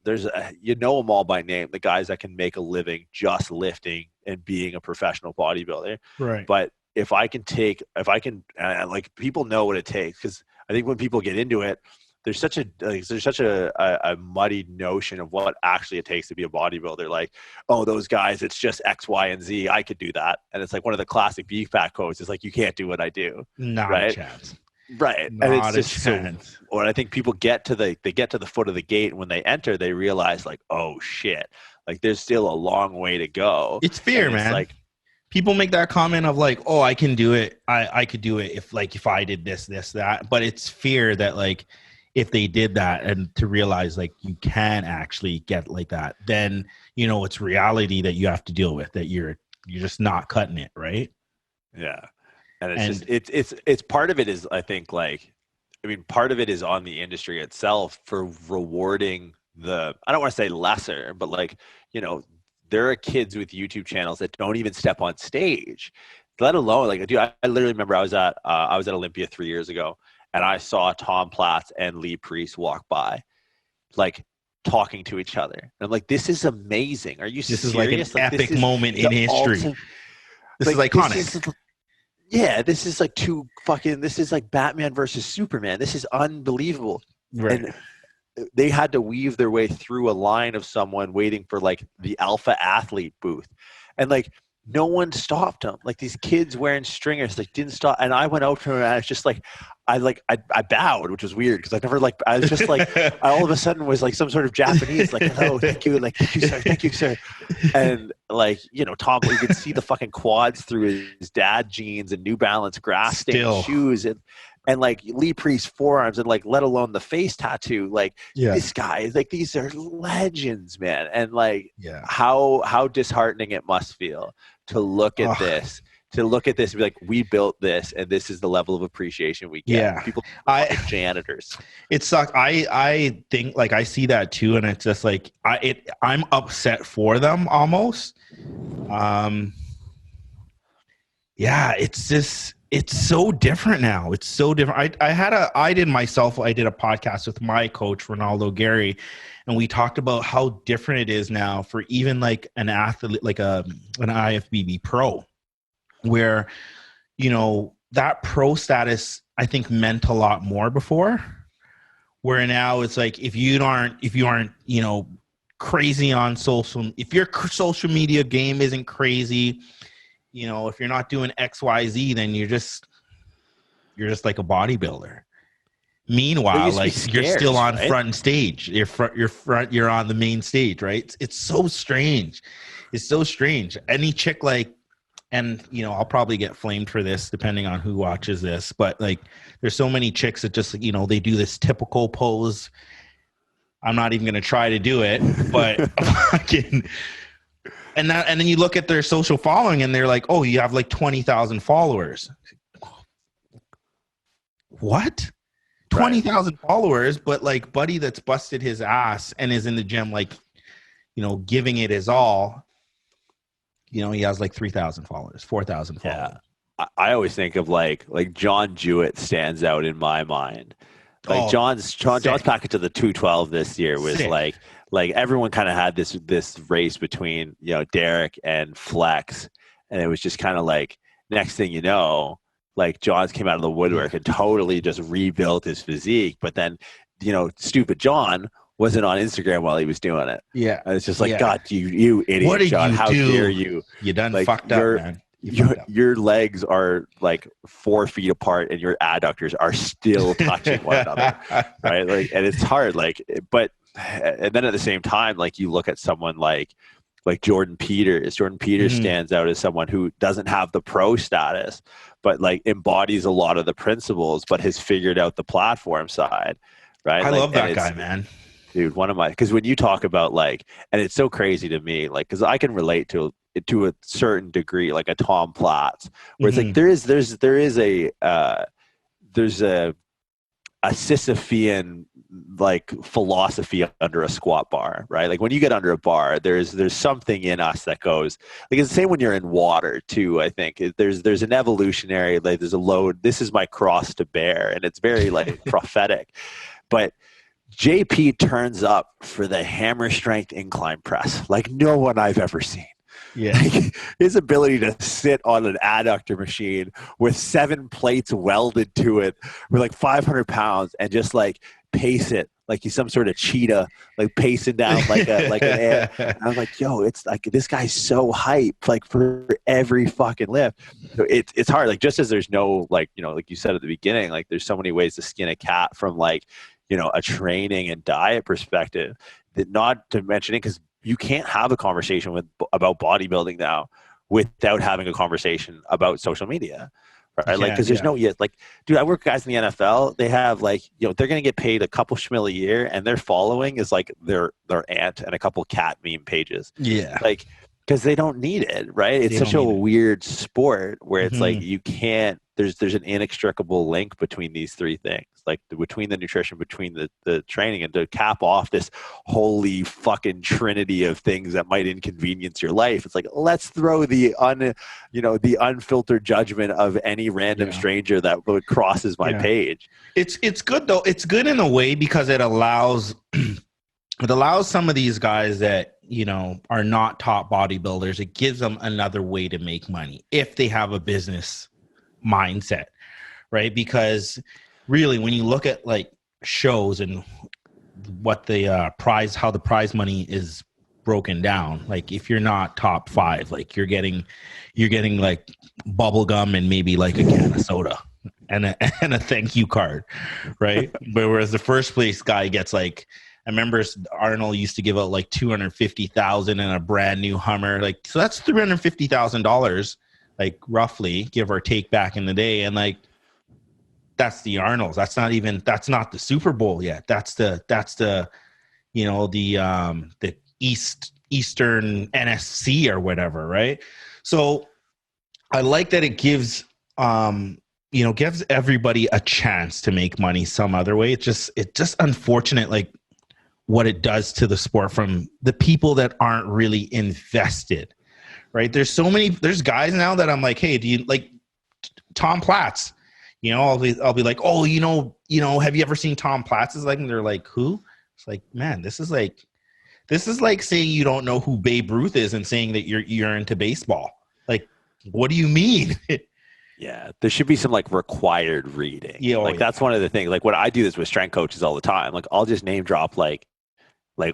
you know them all by name, the guys that can make a living just lifting and being a professional bodybuilder. Right. But if I can like people know what it takes, because I think when people get into it, there's such a muddy notion of what actually it takes to be a bodybuilder. Like, oh, those guys, it's just X, Y, and Z. I could do that. And it's like one of the classic beef fat quotes is like, you can't do what I do. Not right? a chance. Right. Not and it's just a chance. So, or I think people get to the foot of the gate, and when they enter, they realize like, oh shit, like there's still a long way to go. It's fear, man. Like, people make that comment of like, oh, I can do it. I could do it if I did this, that. But it's fear that like, if they did that, and to realize like you can actually get like that, then, you know, it's reality that you have to deal with, that you're just not cutting it. Right. Yeah. And it's part of it is, I think, like, I mean, part of it is on the industry itself for rewarding I don't want to say lesser, but like, you know, there are kids with YouTube channels that don't even step on stage, let alone like, dude, I literally remember I was at Olympia 3 years ago, and I saw Tom Platz and Lee Priest walk by, like talking to each other. And I'm like, this is amazing. Are you serious? This is like an epic moment in history. This is iconic. This is like this is like Batman versus Superman. This is unbelievable. Right. And they had to weave their way through a line of someone waiting for like the alpha athlete booth. And like, no one stopped them. Like these kids wearing stringers, like didn't stop. And I went out to him, and I was just like, I bowed, which was weird because I never like, I was just like, I all of a sudden was like some sort of Japanese, like, hello, thank you, like, thank you, sir. And like, you know, Tom, you could see the fucking quads through his dad jeans and New Balance grass stained shoes, and like Lee Priest's forearms, and like, let alone the face tattoo. Like this guy, like, these are legends, man. And like, how disheartening it must feel to look at this. To look at this and be like, we built this, and this is the level of appreciation we get. Yeah. People like janitors. It sucks. I think like I see that too, and it's just like I'm upset for them almost. It's so different now. It's so different. I did a podcast with my coach, Ronaldo Gary, and we talked about how different it is now for even like an athlete, like an IFBB pro, where, you know, that pro status, I think, meant a lot more before, where now it's like, if you aren't, you know, crazy on if your social media game isn't crazy, you know, if you're not doing XYZ, then you're just like a bodybuilder. Meanwhile, like scarce, you're still on front stage. You're on the main stage, right? It's so strange. It's so strange. Any chick like and you know, I'll probably get flamed for this depending on who watches this, but like there's so many chicks that just, you know, they do this typical pose. I'm not even going to try to do it, but fucking, and then you look at their social following and they're like, oh, you have like 20,000 followers. What? 20,000 followers, but like buddy that's busted his ass and is in the gym, like, you know, giving it his all. You know, he has like 3,000 followers, 4,000 followers. Yeah. I always think of like John Jewett stands out in my mind. Like John's package to the 212 this year was sick. like everyone kind of had this race between, you know, Derek and Flex, and it was just kind of like next thing you know, like John's came out of the woodwork and totally just rebuilt his physique, but then, you know, stupid John wasn't on Instagram while he was doing it. Yeah. And it's just like, God, you idiot, what did John. How dare you? You done like, fucked up, man. Your legs are like 4 feet apart and your adductors are still touching one another. Right. Like, and it's hard. Like, but, and then at the same time, like you look at someone like Jordan Peters. Jordan Peters stands out as someone who doesn't have the pro status, but like embodies a lot of the principles, but has figured out the platform side. Right. I love that guy, man. Dude, because when you talk about like, and it's so crazy to me, like, because I can relate to a certain degree, like a Tom Platz, where it's like there's a Sisyphean like philosophy under a squat bar, right? Like when you get under a bar, there's something in us that goes, like it's the same when you're in water too. I think there's an evolutionary, like there's a load. This is my cross to bear, and it's very like prophetic, but. JP turns up for the hammer strength incline press like no one I've ever seen. Yeah. Like, his ability to sit on an adductor machine with 7 plates welded to it with like 500 pounds and just like pace it like he's some sort of cheetah, like pacing down like an ant. And I was like, yo, it's like this guy's so hype, like for every fucking lift. So it's hard. Like just as there's no, like, you know, like you said at the beginning, like there's so many ways to skin a cat from like, you know, a training and diet perspective, that not to mention it, because you can't have a conversation about bodybuilding now without having a conversation about social media, right? Like, because there's no yet, like, dude, I work with guys in the NFL. They have like, you know, they're going to get paid a couple schmil a year, and their following is like their aunt and a couple cat meme pages. Yeah, like because they don't need it, right? It's such a weird sport where it's like you can't. There's an inextricable link between these three things, like between the nutrition, between the training, and to cap off this holy fucking trinity of things that might inconvenience your life. It's like, let's throw the unfiltered judgment of any random stranger that crosses my page. It's good though. It's good in a way because it allows some of these guys that, you know, are not top bodybuilders. It gives them another way to make money if they have a business mindset, right? Because really, when you look at like shows and what the how the prize money is broken down, like if you're not top 5, like you're getting like bubble gum and maybe like a can of soda and a thank you card, right? But whereas the first place guy gets like, I remember Arnold used to give out like $250,000 and a brand new Hummer, like, so that's $350,000. Like roughly, give or take, back in the day. And like, that's the Arnolds. That's not the Super Bowl yet. That's the, you know, the Eastern NSC or whatever. Right. So I like that it gives everybody a chance to make money some other way. It's just unfortunate, like what it does to the sport from the people that aren't really invested. Right. There's guys now that I'm like, hey, do you like Tom Platz? You know, I'll be like, oh, you know, have you ever seen Tom Platz's? Like, and they're like, who? It's like, man, this is like saying you don't know who Babe Ruth is and saying that you're into baseball. Like, what do you mean? Yeah, there should be some like required reading. Yeah, that's one of the things. Like, what I do this with strength coaches all the time. Like, I'll just name drop like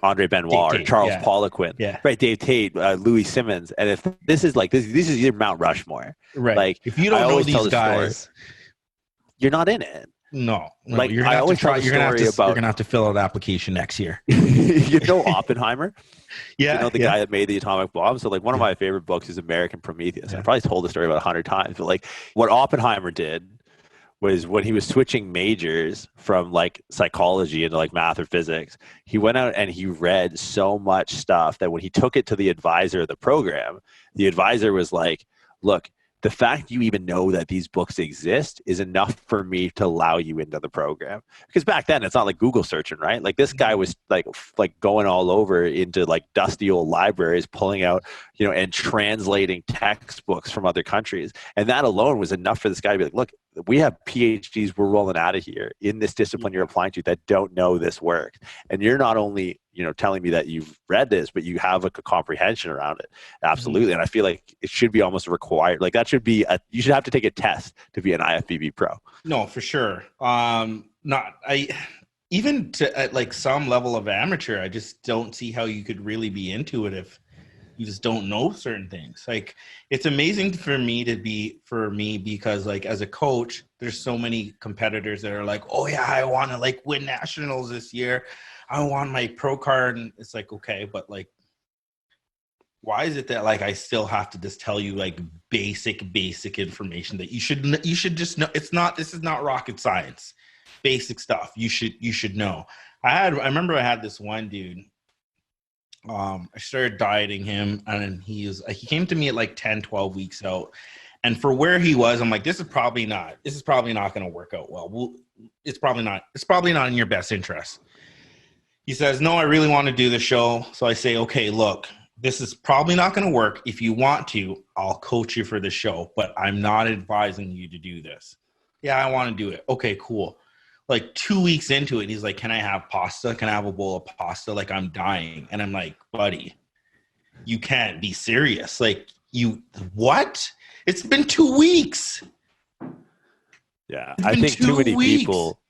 Andre Benoit or Charles Poliquin, right? Dave Tate, Louis Simmons, and if this is this is your Mount Rushmore, right? Like, if you don't know these guys, you're not in it, No, like you're gonna I have always to try. tell the story about. You're gonna have to fill out an application next year. You know Oppenheimer? Yeah, you know the guy that made the atomic bomb. So like one of my favorite books is American Prometheus. And I probably told the story about 100 times. But like what Oppenheimer did was when he was switching majors from like psychology into like math or physics, he went out and he read so much stuff that when he took it to the advisor of the program, the advisor was like, look, the fact you even know that these books exist is enough for me to allow you into the program. Because back then it's not like Google searching, right? Like this guy was like going all over into like dusty old libraries, pulling out, you know, and translating textbooks from other countries. And that alone was enough for this guy to be like, look, we have PhDs we're rolling out of here in this discipline you're applying to that don't know this works. And you're not only, you know, telling me that you've read this, but you have a comprehension around it. Absolutely. And I feel like it should be almost required. Like that should be you should have to take a test to be an IFBB pro. No, for sure. Even to at like some level of amateur, I just don't see how you could really be into it if you just don't know certain things. Like it's amazing for me because like as a coach, there's so many competitors that are like, oh yeah, I want to like win nationals this year. I want my pro card. And it's like, okay, but like, why is it that like I still have to just tell you like basic information that you should just know? This is not rocket science. Basic stuff you should know. I remember I had this one dude. I started dieting him, and he came to me at like 10, 12 weeks out. And for where he was, I'm like, this is probably not going to work out well. It's probably not in your best interest. He says, no, I really want to do the show. So I say, okay, look, this is probably not going to work. If you want to, I'll coach you for the show, but I'm not advising you to do this. Yeah, I want to do it. Okay, cool. Like 2 weeks into it, he's like, can I have pasta? Can I have a bowl of pasta? Like I'm dying. And I'm like, buddy, you can't be serious. Like what? It's been 2 weeks. Yeah. I think too many people,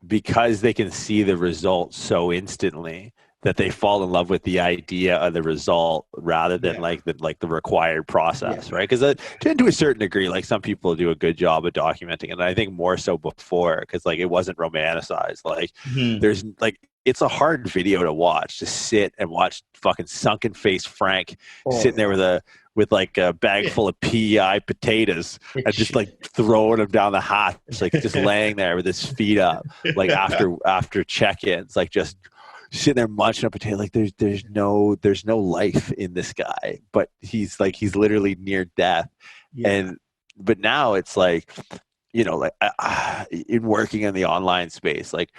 because they can see the results so instantly that they fall in love with the idea of the result rather than like the required process, right? Because to a certain degree, like some people do a good job of documenting, and I think more so before, because like it wasn't romanticized. Like there's like it's a hard video to watch, to sit and watch fucking sunken face Frank sitting there with like a bag full of PEI potatoes and just like throwing them down the hatch, like just laying there with his feet up, like after check-ins, like just sitting there munching a potato. Like there's no life in this guy, but he's literally near death. But now it's like, you know, like in working in the online space, like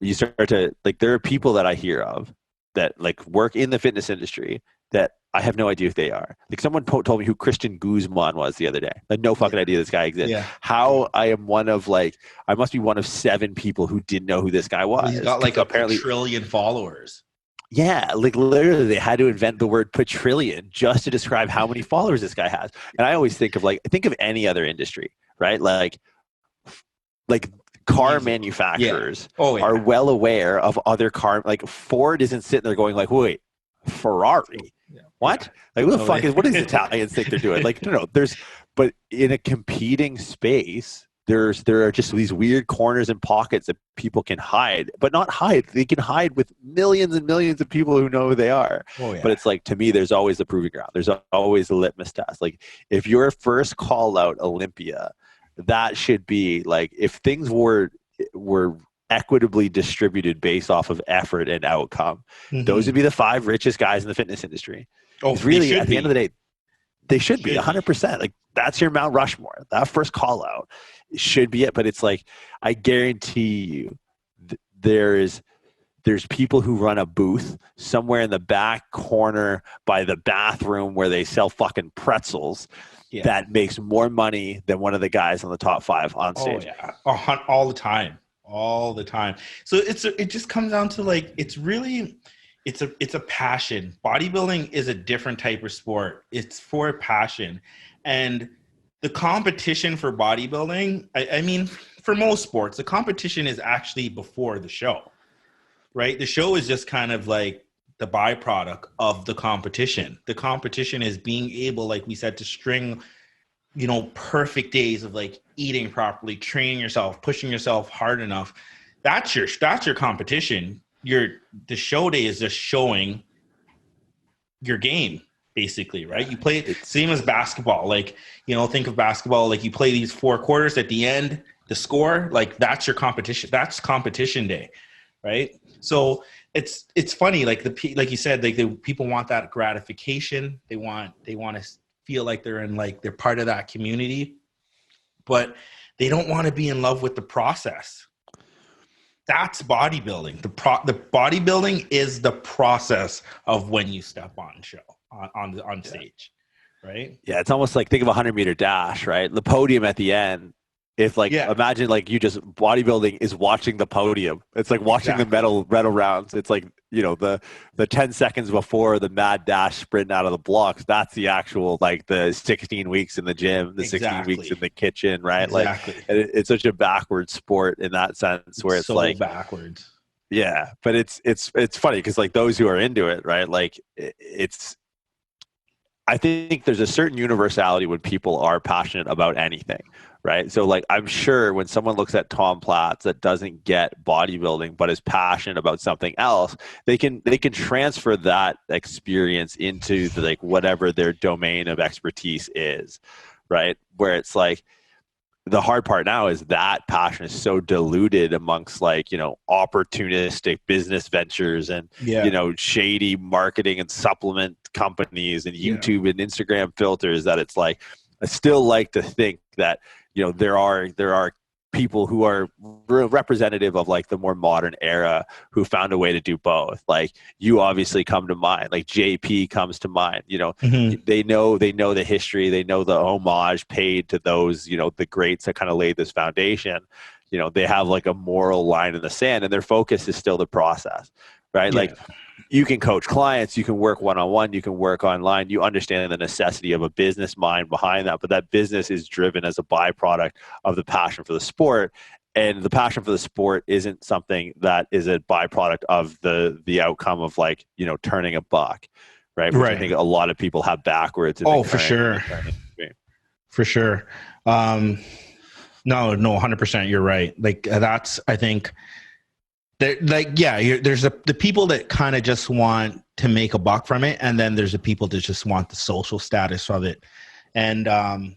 you start to like, there are people that I hear of that like work in the fitness industry that I have no idea who they are. Like someone told me who Christian Guzman was the other day. I had no fucking idea this guy exists. Yeah. How I must be one of 7 people who didn't know who this guy was. He's got like apparently a trillion followers. Yeah, like literally they had to invent the word quadrillion just to describe how many followers this guy has. And I always think of any other industry, right? Like car manufacturers are well aware of other car, like Ford isn't sitting there going like, wait, Ferrari. Yeah. What? Like, what the fuck what does Italians think they're doing? Like, no, but in a competing space, there are just these weird corners and pockets that people can hide, but not hide. They can hide with millions and millions of people who know who they are. Oh, yeah. But it's like, to me, there's always the proving ground. There's always the litmus test. Like, if you're first call out Olympia, that should be like, if things were equitably distributed based off of effort and outcome, those would be the 5 richest guys in the fitness industry. Oh, really, at the end of the day, they should be 100%. Like that's your Mount Rushmore. That first call out should be it. But it's like, I guarantee you, there's people who run a booth somewhere in the back corner by the bathroom where they sell fucking pretzels that makes more money than one of the guys on the top 5 on stage. Oh yeah, all the time. So it just comes down to like, it's a passion. Bodybuilding is a different type of sport. It's for passion. And the competition for bodybuilding, I mean, for most sports, the competition is actually before the show, right? The show is just kind of like the byproduct of the competition. The competition is being able, like we said, to string perfect days of like eating properly, training yourself, pushing yourself hard enough. That's your competition. The show day is just showing your game, basically, right? You play same as basketball. Like, think of basketball, like you play these 4 quarters at the end, the score, like that's your competition. That's competition day, right? So it's funny, like like you said, like the people want that gratification. They want to feel like they're part of that community, but they don't want to be in love with the process. That's bodybuilding. The bodybuilding is the process of when you step on stage, right? Yeah, it's almost like, think of a 100-meter dash, right? The podium at the end. If imagine like you just, bodybuilding is watching the podium. It's like watching the medal rounds. It's like, the 10 seconds before the mad dash sprint out of the blocks. That's the actual, like the 16 weeks in the gym, the 16 weeks in the kitchen, right? Exactly. Like it's such a bbackwards sport in that sense, where it's so like backwards. Yeah, but it's funny because like those who are into it, right? Like I think there's a certain universality when people are passionate about anything, right? So like, I'm sure when someone looks at Tom Platz that doesn't get bodybuilding, but is passionate about something else, they can transfer that experience into like whatever their domain of expertise is, right? Where it's like, the hard part now is that passion is so diluted amongst like, opportunistic business ventures and, shady marketing and supplement companies and YouTube and Instagram filters, that it's like, I still like to think that, there are people who are representative of like the more modern era who found a way to do both. Like you obviously come to mind, like JP comes to mind, they know the history, they know the homage paid to those, the greats that kind of laid this foundation. They have like a moral line in the sand and their focus is still the process, right? Like you can coach clients, you can work one-on-one, you can work online, you understand the necessity of a business mind behind that, but that business is driven as a byproduct of the passion for the sport. And the passion for the sport isn't something that is a byproduct of the outcome of like, turning a buck, right? Which I think a lot of people have backwards. For sure. For sure. No, 100%. You're right. Like that's, I think, there's the people that kind of just want to make a buck from it, and then there's the people that just want the social status of it. And a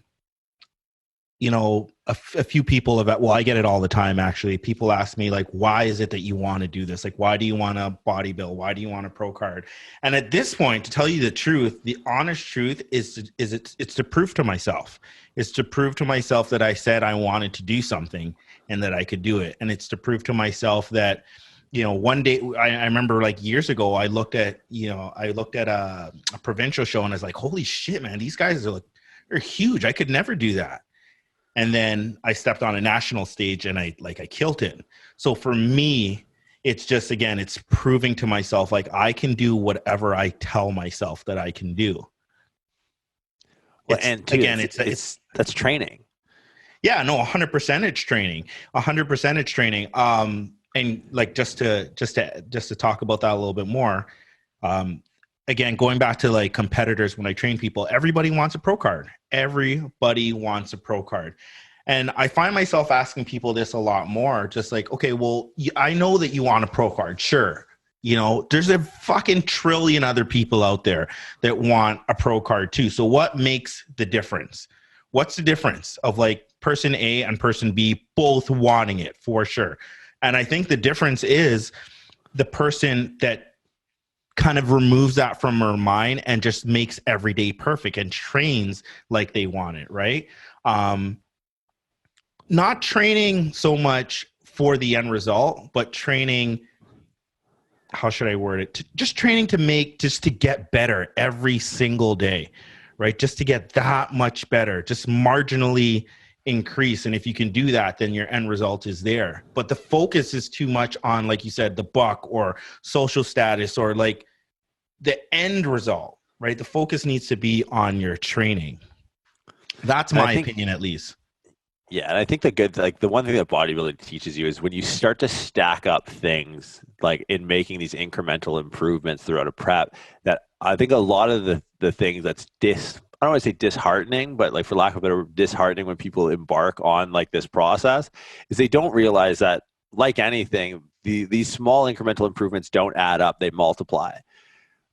few people I get it all the time, actually. People ask me like, why is it that you want to do this? Like, why do you want to bodybuild? Why do you want a pro card? And at this point, to tell you the truth, the honest truth is it's to prove to myself. It's to prove to myself that I said I wanted to do something and that I could do it. And it's to prove to myself that, one day, I remember like years ago, I looked at a provincial show and I was like, holy shit, man, these guys they're huge. I could never do that. And then I stepped on a national stage and I killed it. So for me, it's just, again, it's proving to myself, like I can do whatever I tell myself that I can do. Well, that's training. Yeah, no, 100% it's training. 100% it's training. And like, just to talk about that a little bit more, again, going back to like competitors, when I train people, everybody wants a pro card. Everybody wants a pro card. And I find myself asking people this a lot more, just like, okay, well, I know that you want a pro card. Sure. There's a fucking trillion other people out there that want a pro card too. So what makes the difference? What's the difference of like person A and person B both wanting it? For sure. And I think the difference is the person that kind of removes that from her mind and just makes every day perfect and trains like they want it, right? Not training so much for the end result, but training, how should I word it? Just training to get better every single day, right? Just to get that much better, just marginally increase. And if you can do that, then your end result is there. But the focus is too much on, like you said, the buck or social status or like the end result, right? The focus needs to be on your training. That's my opinion, at least. Yeah, and I think the one thing that bodybuilding teaches you is when you start to stack up things, like in making these incremental improvements throughout a prep, that I think a lot of the things that's I don't want to say disheartening, but like for lack of a better, disheartening when people embark on like this process is they don't realize that, like anything, these small incremental improvements don't add up, they multiply.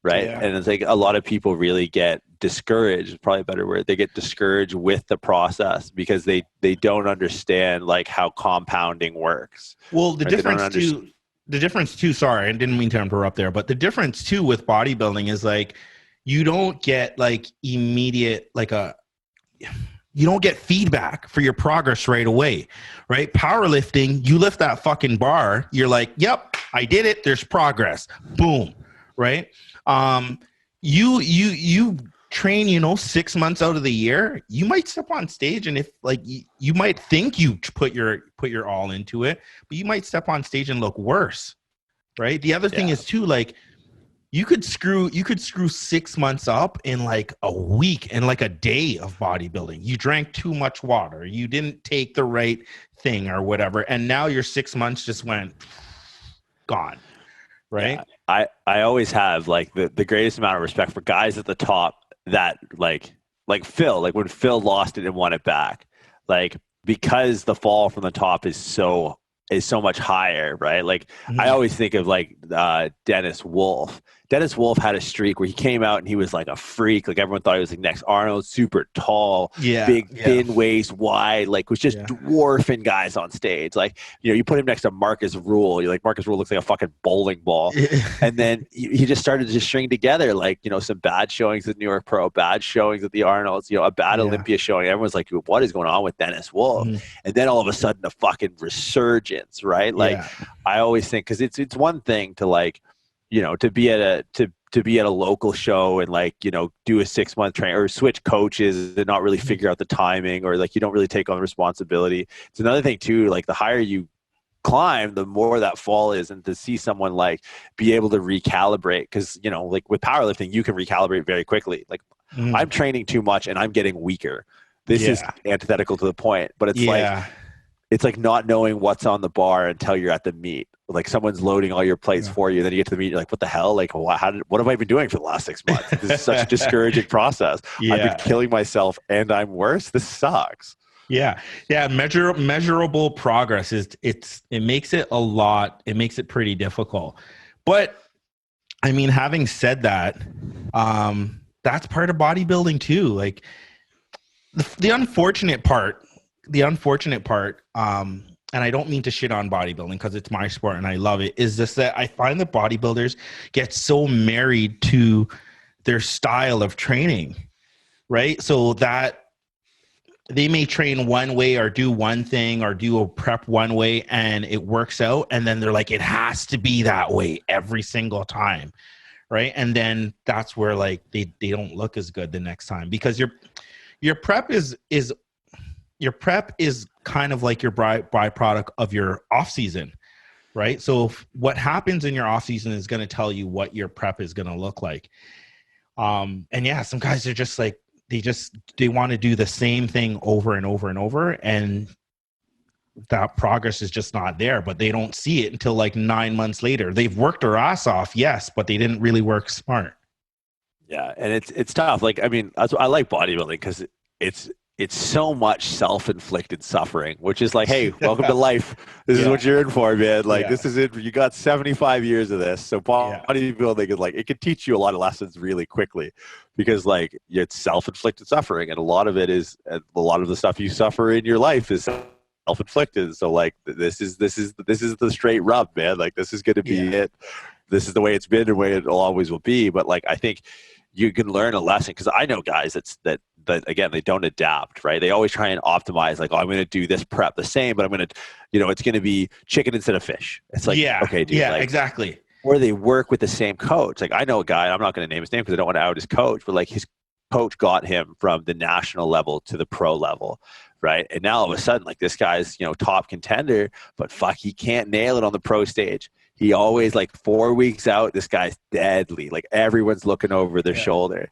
Right. Yeah. And it's like a lot of people really get discouraged, probably a better word. They get discouraged with the process because they don't understand like how compounding works. Well, the difference too, sorry, I didn't mean to interrupt there, but the difference too with bodybuilding is like, you don't get like immediate, you don't get feedback for your progress right away, right? Powerlifting, you lift that fucking bar, you're like, yep, I did it. There's progress. Boom. Right. You train, 6 months out of the year, you might step on stage and if like, you might think you put your all into it, but you might step on stage and look worse. Right. The other thing is too, like, you could screw 6 months up in like a week and like a day of bodybuilding. You drank too much water. You didn't take the right thing or whatever. And now your 6 months just went gone. Right. Yeah. I always have like the greatest amount of respect for guys at the top that like Phil, like when Phil lost it and won it back, like because the fall from the top is so much higher. Right. Like I always think of like Dennis Wolf. Dennis Wolf had a streak where he came out and he was like a freak. Like everyone thought he was like next Arnold, super tall, big, thin waist, wide, like was just dwarfing guys on stage. Like, you put him next to Marcus Rule. You're like, Marcus Rule looks like a fucking bowling ball. And then he just started to just string together like, some bad showings at New York Pro, bad showings at the Arnolds, a bad Olympia showing. Everyone's like, what is going on with Dennis Wolf? And then all of a sudden a fucking resurgence, right? Like I always think, cause it's one thing to like, to be at a local show and like, do a 6 month training or switch coaches and not really figure out the timing or like, you don't really take on responsibility. It's another thing too, like the higher you climb, the more that fall is, and to see someone like be able to recalibrate. Cause like with powerlifting, you can recalibrate very quickly. Like I'm training too much and I'm getting weaker. This is antithetical to the point, but it's like not knowing what's on the bar until you're at the meet. Like someone's loading all your plates for you. Then you get to the meet. You're like, what the hell? Like, what have I been doing for the last 6 months? This is such a discouraging process. I've been killing myself and I'm worse. This sucks. Yeah. Measurable progress it makes it pretty difficult. But I mean, having said that, that's part of bodybuilding too. Like the unfortunate part, and I don't mean to shit on bodybuilding because it's my sport and I love it, is just that I find that bodybuilders get so married to their style of training, right? So that they may train one way or do one thing or do a prep one way and it works out. And then they're like, it has to be that way every single time, right? And then that's where like they don't look as good the next time because your prep is kind of like your byproduct of your off season, right? So what happens in your off season is going to tell you what your prep is going to look like. And some guys are just like, they want to do the same thing over and over and over. And that progress is just not there, but they don't see it until like 9 months later. They've worked their ass off. Yes, but they didn't really work smart. Yeah. And it's tough. Like, I mean, I like bodybuilding because it's so much self-inflicted suffering, which is like, hey, welcome to life. This is what you're in for, man. Like, this is it. You got 75 years of this. So bodybuilding is like, it could teach you a lot of lessons really quickly because like it's self-inflicted suffering. And a lot of it is, a lot of the stuff you suffer in your life is self-inflicted. So like, this is the straight rub, man. Like, this is going to be it. This is the way it's been and the way it always will be. But like, I think you can learn a lesson because I know guys that again, they don't adapt, right? They always try and optimize like, oh, I'm going to do this prep the same, but I'm going to, it's going to be chicken instead of fish. It's like, okay, dude. Yeah, like, exactly. Or they work with the same coach. Like I know a guy, I'm not going to name his name because I don't want to out his coach, but like his coach got him from the national level to the pro level, right? And now all of a sudden, like this guy's, top contender, but fuck, he can't nail it on the pro stage. He always like 4 weeks out, this guy's deadly. Like everyone's looking over their shoulder.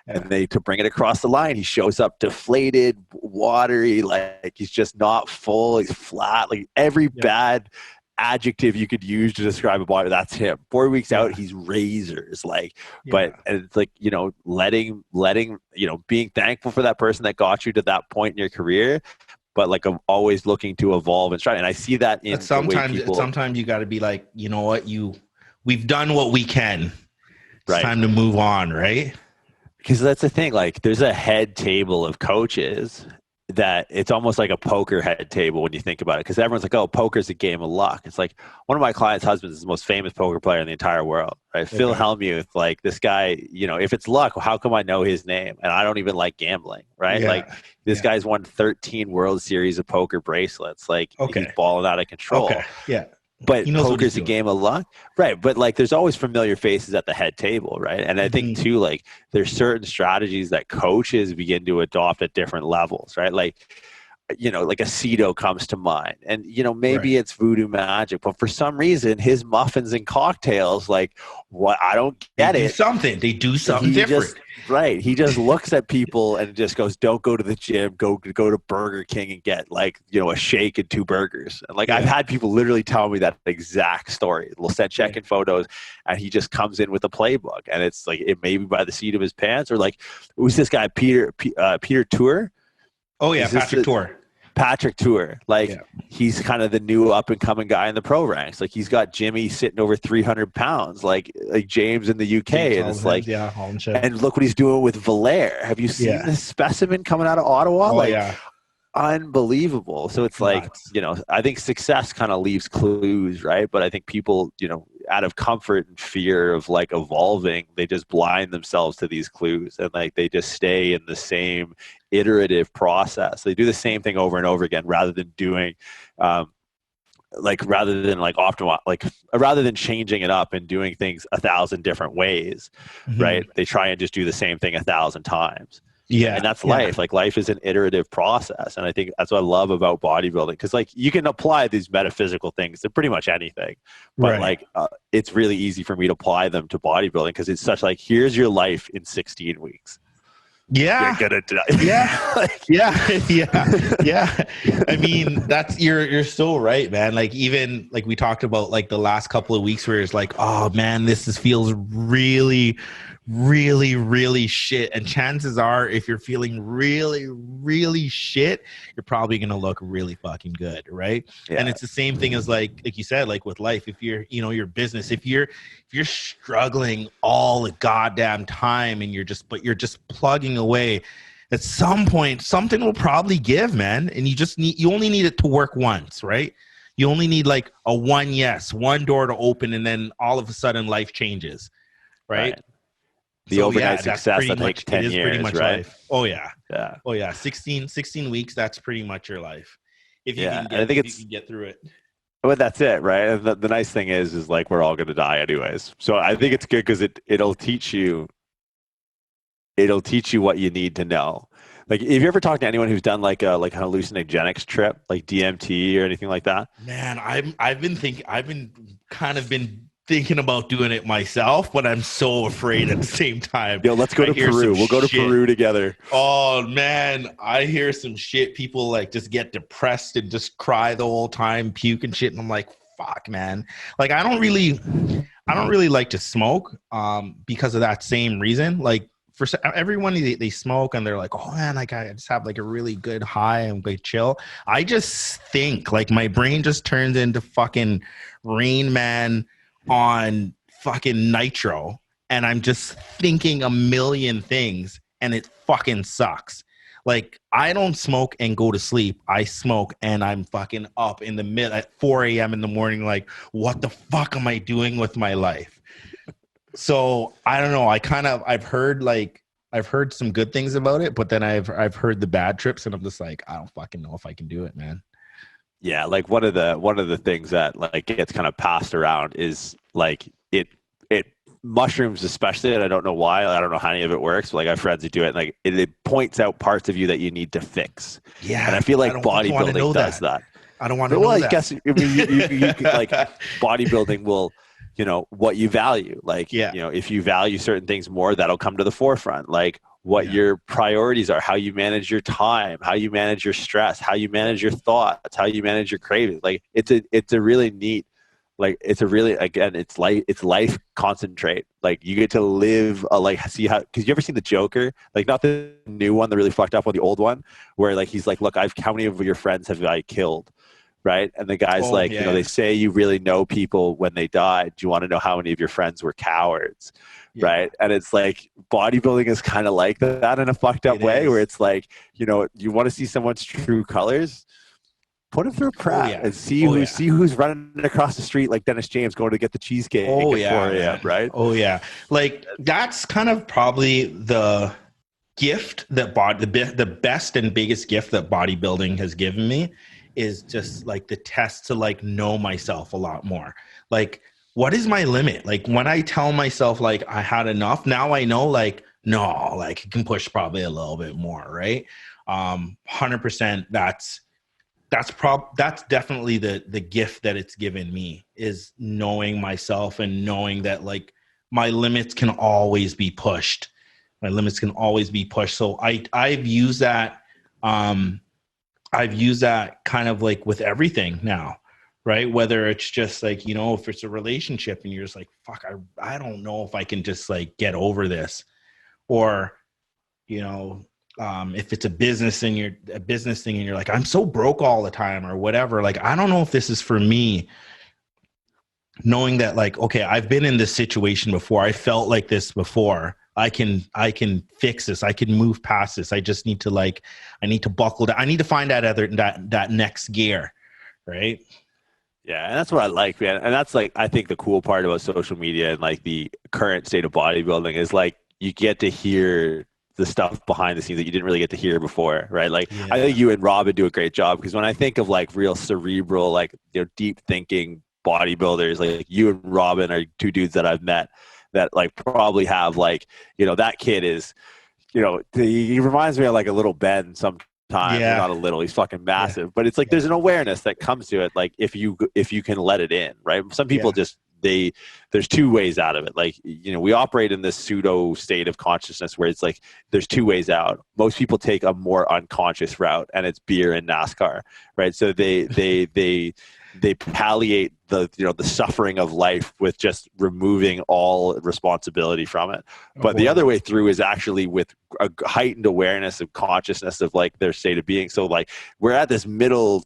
And to bring it across the line, he shows up deflated, watery, like he's just not full, he's flat. Like every bad adjective you could use to describe a body, that's him. 4 weeks out, he's razors. Like, but it's like, you know, letting, you know, being thankful for that person that got you to that point in your career, but like I'm always looking to evolve and try. And I see that in sometimes you got to be like, you know what, we've done what we can. It's right. time to move on, right? Because that's the thing. Like, there's a head table of coaches that it's almost like a poker head table when you think about it. Because everyone's like, oh, poker's a game of luck. It's like one of my clients' husbands is the most famous poker player in the entire world, right? Okay. Phil Hellmuth, like this guy, you know, if it's luck, how come I know his name? And I don't even like gambling, right? Yeah. Like this guy's won 13 World Series of poker bracelets. Like he's balling out of control. Okay. Yeah. But poker's a game of luck, right? But like, there's always familiar faces at the head table, right? And I think too, like, there's certain strategies that coaches begin to adopt at different levels, right? Like, you know, like a Cito comes to mind, and you know, maybe it's voodoo magic, but for some reason, his muffins and cocktails, like, what, I don't get it. They do something different. He just looks at people and just goes, "Don't go to the gym. Go to Burger King and get, like, you know, a shake and 2 burgers." And like, I've had people literally tell me that exact story. We'll send check-in photos, and he just comes in with a playbook, and it's like, it may be by the seat of his pants, or like, who's this guy, Peter Tour? Oh yeah, Patrick Tour. Like, he's kind of the new up and coming guy in the pro ranks. Like, he's got Jimmy sitting over 300 pounds, like James in the UK. And it's like, and look what he's doing with Valair. Have you seen this specimen coming out of Ottawa? Unbelievable. So it's like, you know, I think success kind of leaves clues, right? But I think people, you know, out of comfort and fear of like evolving, they just blind themselves to these clues, and like they just stay in the same iterative process. They do the same thing over and over again, rather than doing rather than changing it up and doing things 1,000 different ways, right? They try and just do the same thing 1,000 times. Yeah. And that's life. Like, life is an iterative process. And I think that's what I love about bodybuilding. Because like, you can apply these metaphysical things to pretty much anything, but like, it's really easy for me to apply them to bodybuilding, because it's such like, here's your life in 16 weeks. Yeah. You're gonna die. Yeah. I mean, that's, you're so right, man. Like, even like we talked about like the last couple of weeks where it's like, oh man, feels really, really, really shit. And chances are, if you're feeling really, really shit, you're probably going to look really fucking good. Right. Yeah. And it's the same thing as like you said, like with life, if you're, you know, your business, if you're struggling all the goddamn time and you're just plugging away, at some point, something will probably give, man. And you only need it to work once, right? You only need like one door to open, and then all of a sudden life changes. Right. The overnight success that takes 10 years, pretty much right? Life. Oh yeah. Oh yeah. 16 weeks. That's pretty much your life. If you can get through it. But that's it, right? And the nice thing is like, we're all going to die anyways. So I think it's good, because it'll teach you what you need to know. Like, if you ever talk to anyone who's done like an hallucinogenics trip, like DMT or anything like that? Man, I've been thinking about doing it myself, but I'm so afraid at the same time. Yo, let's go to Peru. We'll go to Peru together. Oh man, I hear some shit. People like just get depressed and just cry the whole time, puke and shit. And I'm like, fuck, man. Like, I don't really like to smoke because of that same reason. Like, for everyone, they smoke and they're like, oh man, like I just have like a really good high and like chill. I just think like my brain just turns into fucking Rain Man on fucking nitro, and I'm just thinking a million things, and it fucking sucks. Like, I don't smoke and go to sleep. I smoke and I'm fucking up in the mid at 4 a.m. in the morning. Like, what the fuck am I doing with my life? So I don't know. I've heard some good things about it, but then I've heard the bad trips, and I'm just like, I don't fucking know if I can do it, man. Yeah, like one of the things that like gets kind of passed around is like it mushrooms especially, and I don't know why. I don't know how any of it works. But like, I have friends who do it, and like it points out parts of you that you need to fix. Yeah, and I feel like bodybuilding does that. I don't want to know that. Well, I guess you could, like, bodybuilding will, you know, what you value. Like, you know, if you value certain things more, that'll come to the forefront. Like, what your priorities are, how you manage your time, how you manage your stress, how you manage your thoughts, how you manage your cravings. Like it's a really neat, like it's a really, again, it's life concentrate. Like you get to live see how, because you ever seen the Joker, like not the new one, the really fucked up one, the old one, where like he's like, look, how many of your friends have I killed? Right. And the guy's they say you really know people when they died. Do you want to know how many of your friends were cowards? Yeah. Right. And it's like bodybuilding is kind of like that in a fucked up way, where it's like, you want to see someone's true colors, put him through prep and see who's running across the street like Dennis James going to get the cheesecake at 4 a.m. Right. Oh yeah. Like that's kind of probably the gift that the best and biggest gift that bodybuilding has given me is just like the test to like know myself a lot more. Like, what is my limit? Like when I tell myself like I had enough, now I know like, no, like I can push probably a little bit more. Right. 100%. That's definitely the gift that it's given me, is knowing myself and knowing that like my limits can always be pushed. So I've used that, kind of like with everything now, right? Whether it's just like, if it's a relationship and you're just like, fuck, I don't know if I can just like get over this, or, if it's a business thing and you're like, I'm so broke all the time or whatever. Like, I don't know if this is for me. Knowing that like, okay, I've been in this situation before. I felt like this before. I can fix this. I can move past this. I just need to I need to buckle down. I need to find that next gear. Right. Yeah. And that's what I like, man. And that's like, I think the cool part about social media and like the current state of bodybuilding is like, you get to hear the stuff behind the scenes that you didn't really get to hear before. Right. Like I think you and Robin do a great job, because when I think of like real cerebral, like, deep thinking bodybuilders, like you and Robin are two dudes that I've met that like probably have like, that kid is, he reminds me of like a little Ben sometimes. Not a little, he's fucking massive, but it's like there's an awareness that comes to it, like if you can let it in, right? Some people just there's two ways out of it. Like, we operate in this pseudo state of consciousness where it's like there's two ways out. Most people take a more unconscious route, and it's beer and NASCAR, right? So they palliate the suffering of life with just removing all responsibility from it. But the other way through is actually with a heightened awareness of consciousness of like their state of being. So like we're at this middle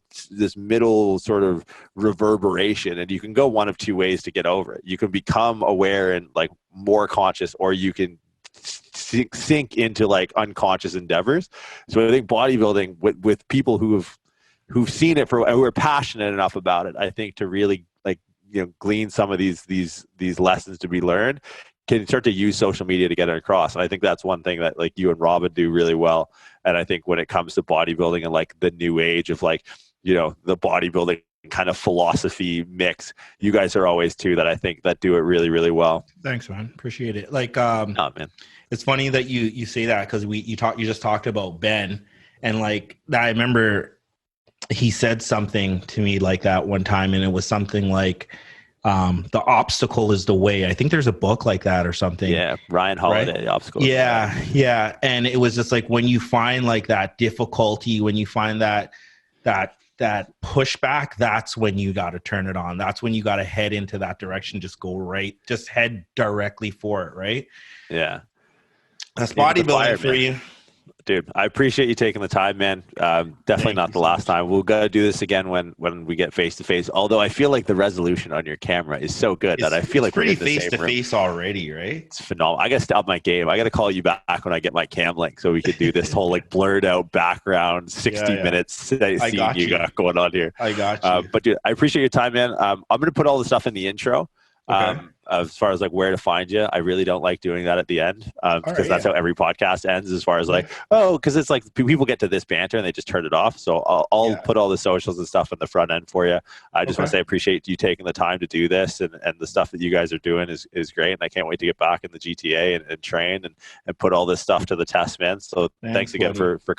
sort of reverberation, and you can go one of two ways to get over it. You can become aware and like more conscious, or you can sink into like unconscious endeavors. So I think bodybuilding with people who've seen it and who are passionate enough about it, I think, to really like, glean some of these lessons to be learned, can start to use social media to get it across. And I think that's one thing that like you and Robin do really well. And I think when it comes to bodybuilding and like the new age of like, the bodybuilding kind of philosophy mix, you guys are always two that I think that do it really, really well. Thanks, man. Appreciate it. Like, man, it's funny that you say that, because you just talked about Ben, and like I remember he said something to me like that one time, and it was something like, the obstacle is the way. I think there's a book like that or something. Yeah. Ryan Holiday, right? The obstacle. Yeah. Yeah. And it was just like, when you find like that difficulty, when you find that pushback, that's when you got to turn it on. That's when you got to head into that direction. Just head directly for it. Right. Yeah. That's bodybuilding for you. Dude, I appreciate you taking the time, man. Definitely not the last time. We'll go do this again when we get face to face. Although I feel like the resolution on your camera is so good that I feel like we're pretty face to face already, right? It's phenomenal. I got to stop my game. I got to call you back when I get my cam link so we could do this whole like blurred out background 60 minutes seeing you got going on here. I got you. But dude, I appreciate your time, man. I'm going to put all the stuff in the intro. Okay. As far as like where to find you, I really don't like doing that at the end, because that's how every podcast ends, as far as like, because it's like people get to this banter and they just turn it off. So I'll put all the socials and stuff in the front end for you. I just want to say I appreciate you taking the time to do this, and the stuff that you guys are doing is great. And I can't wait to get back in the GTA and train and put all this stuff to the test, man. So thanks again for coming.